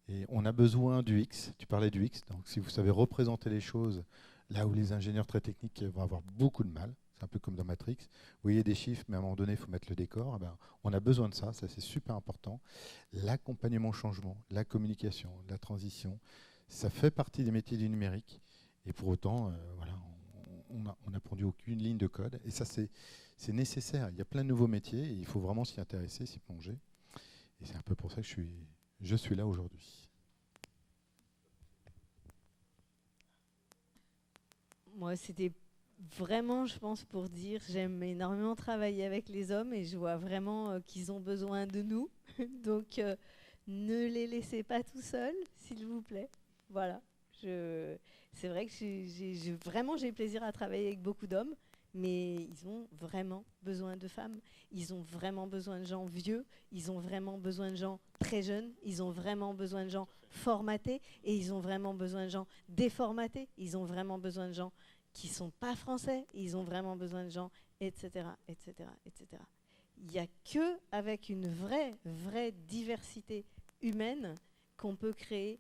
S4: Et on a besoin du X. Tu parlais du X. Donc, si vous savez représenter les choses là où les ingénieurs très techniques vont avoir beaucoup de mal, c'est un peu comme dans Matrix. Vous voyez des chiffres, mais à un moment donné, il faut mettre le décor. Eh ben, on a besoin de ça, ça c'est super important. L'accompagnement au changement, la communication, la transition, ça fait partie des métiers du numérique. Et pour autant, voilà, on n'a pondu aucune ligne de code. Et ça, c'est nécessaire. Il y a plein de nouveaux métiers et il faut vraiment s'y intéresser, s'y plonger. Et c'est un peu pour ça que je suis là aujourd'hui.
S2: Moi, c'était vraiment, je pense, pour dire, j'aime énormément travailler avec les hommes et je vois vraiment qu'ils ont besoin de nous. Donc, ne les laissez pas tout seuls, s'il vous plaît. Voilà. C'est vrai que j'ai plaisir à travailler avec beaucoup d'hommes, mais ils ont vraiment besoin de femmes. Ils ont vraiment besoin de gens vieux. Ils ont vraiment besoin de gens très jeunes. Ils ont vraiment besoin de gens formatés et ils ont vraiment besoin de gens déformatés. Ils ont vraiment besoin de gens qui ne sont pas français, ils ont vraiment besoin de gens, etc., etc., etc. Il n'y a qu'avec une vraie diversité humaine qu'on peut créer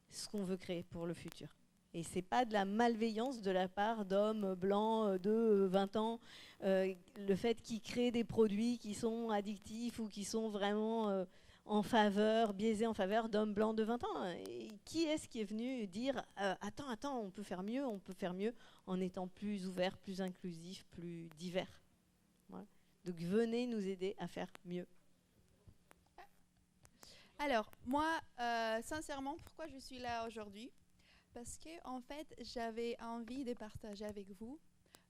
S2: ce qu'on veut créer pour le futur. Et ce n'est pas de la malveillance de la part d'hommes blancs de 20 ans, le fait qu'ils créent des produits qui sont addictifs ou qui sont vraiment biaisés en faveur d'hommes blancs de 20 ans. Et qui est-ce qui est venu dire attends, on peut faire mieux en étant plus ouvert, plus inclusif, plus divers. Voilà. Donc venez nous aider à faire mieux.
S5: Alors, moi, sincèrement, pourquoi je suis là aujourd'hui? Parce que, en fait, j'avais envie de partager avec vous.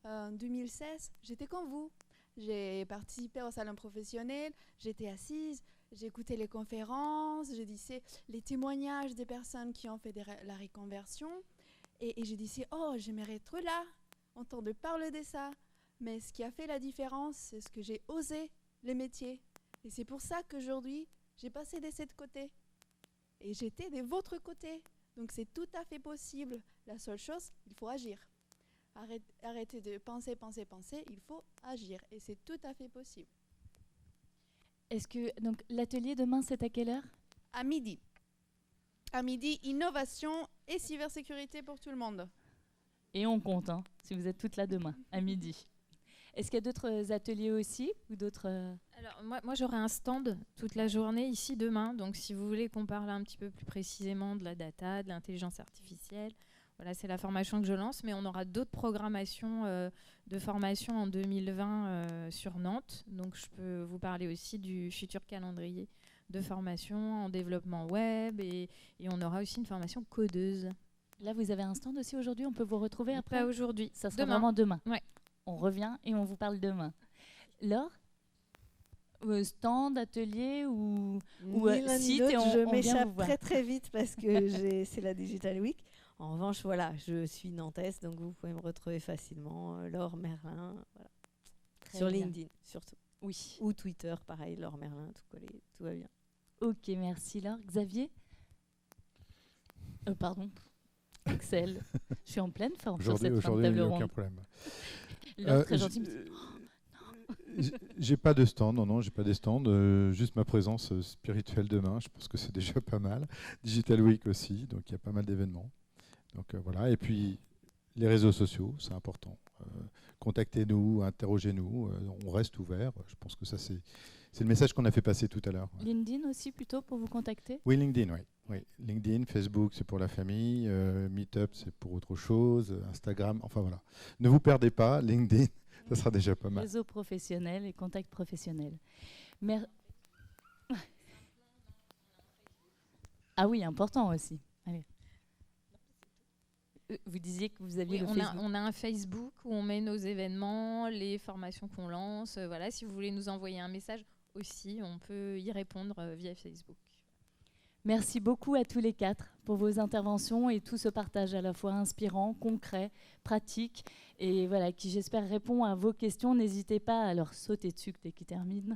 S5: En 2016, j'étais comme vous. J'ai participé au salon professionnel, j'étais assise, j'écoutais les conférences, je disais les témoignages des personnes qui ont fait la reconversion. Et je disais, oh, j'aimerais être là, entendre parler de ça. Mais ce qui a fait la différence, c'est ce que j'ai osé, les métiers. Et c'est pour ça qu'aujourd'hui, j'ai passé de cet côté. Et j'étais de votre côté. Donc c'est tout à fait possible. La seule chose, il faut agir. Arrêtez de penser, il faut agir. Et c'est tout à fait possible.
S1: Est-ce que donc l'atelier demain, c'est à quelle heure?
S5: À midi. À midi, innovation et cybersécurité pour tout le monde.
S1: Et on compte, hein, si vous êtes toutes là demain, à midi. Est-ce qu'il y a d'autres ateliers aussi ou d'autres
S3: Alors, moi j'aurai un stand toute la journée ici demain. Donc, si vous voulez qu'on parle un petit peu plus précisément de la data, de l'intelligence artificielle, voilà, c'est la formation que je lance. Mais on aura d'autres programmations de formation en 2020 sur Nantes. Donc, je peux vous parler aussi du futur calendrier de formation en développement web. Et on aura aussi une formation codeuse.
S1: Là, vous avez un stand aussi aujourd'hui, on peut vous retrouver après?
S3: Pas aujourd'hui.
S1: Ça sera
S3: demain.
S1: vraiment demain.
S3: Ouais.
S1: On revient et on vous parle demain. Laure, stand, atelier ou site et
S2: je m'échappe
S1: vous
S2: très très vite parce que c'est la Digital Week. En revanche, voilà, je suis nantaise, donc vous pouvez me retrouver facilement. Laure Merlin, voilà. Sur
S1: bien.
S2: LinkedIn surtout.
S1: Oui.
S2: Ou Twitter, pareil, Laure Merlin, tout collé, tout va bien.
S1: Ok, merci Laure. Xavier? Pardon. Axel, je suis en pleine forme sur cette fin de table ronde.
S4: Aujourd'hui, il n'y a aucun problème.
S1: Laure, très gentil.
S4: J'ai pas de stand, non, j'ai pas de stand. Juste ma présence spirituelle demain, je pense que c'est déjà pas mal. Digital Week aussi, donc il y a pas mal d'événements. Donc voilà, et puis les réseaux sociaux, c'est important. Contactez-nous, interrogez-nous, on reste ouvert. Je pense que ça, c'est le message qu'on a fait passer tout à l'heure.
S1: LinkedIn aussi, plutôt, pour vous contacter?
S4: Oui, LinkedIn, oui. Oui. LinkedIn, Facebook, c'est pour la famille. Meetup, c'est pour autre chose. Instagram, enfin voilà. Ne vous perdez pas, LinkedIn, ça sera déjà pas mal.
S1: Réseau professionnel et contact professionnel. Ah oui, important aussi. Allez. Vous disiez que vous aviez
S3: Oui,
S1: le Facebook.
S3: on a un Facebook où on met nos événements, les formations qu'on lance. Voilà, si vous voulez nous envoyer un message aussi, on peut y répondre via Facebook.
S1: Merci beaucoup à tous les quatre pour vos interventions et tout ce partage à la fois inspirant, concret, pratique et voilà, qui j'espère répond à vos questions. N'hésitez pas à leur sauter dessus dès qu'ils terminent.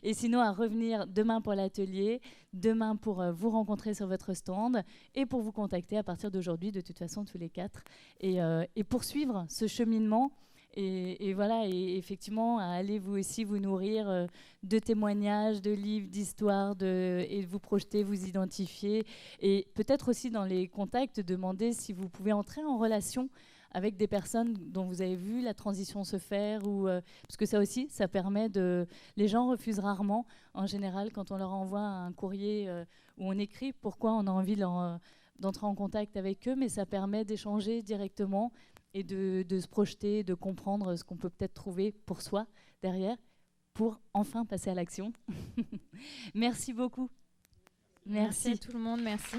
S1: Et sinon à revenir demain pour l'atelier, demain pour vous rencontrer sur votre stand et pour vous contacter à partir d'aujourd'hui de toute façon tous les quatre et poursuivre ce cheminement. Et voilà, et effectivement, à aller vous aussi vous nourrir de témoignages, de livres, d'histoires, et de vous projeter, vous identifier. Et peut-être aussi dans les contacts, demander si vous pouvez entrer en relation avec des personnes dont vous avez vu la transition se faire. Parce que ça aussi, ça permet de... Les gens refusent rarement, en général, quand on leur envoie un courrier où on écrit pourquoi on a envie d'entrer en contact avec eux, mais ça permet d'échanger directement et de se projeter, de comprendre ce qu'on peut peut-être trouver pour soi derrière, pour enfin passer à l'action. Merci beaucoup.
S3: Merci à tout le monde, merci.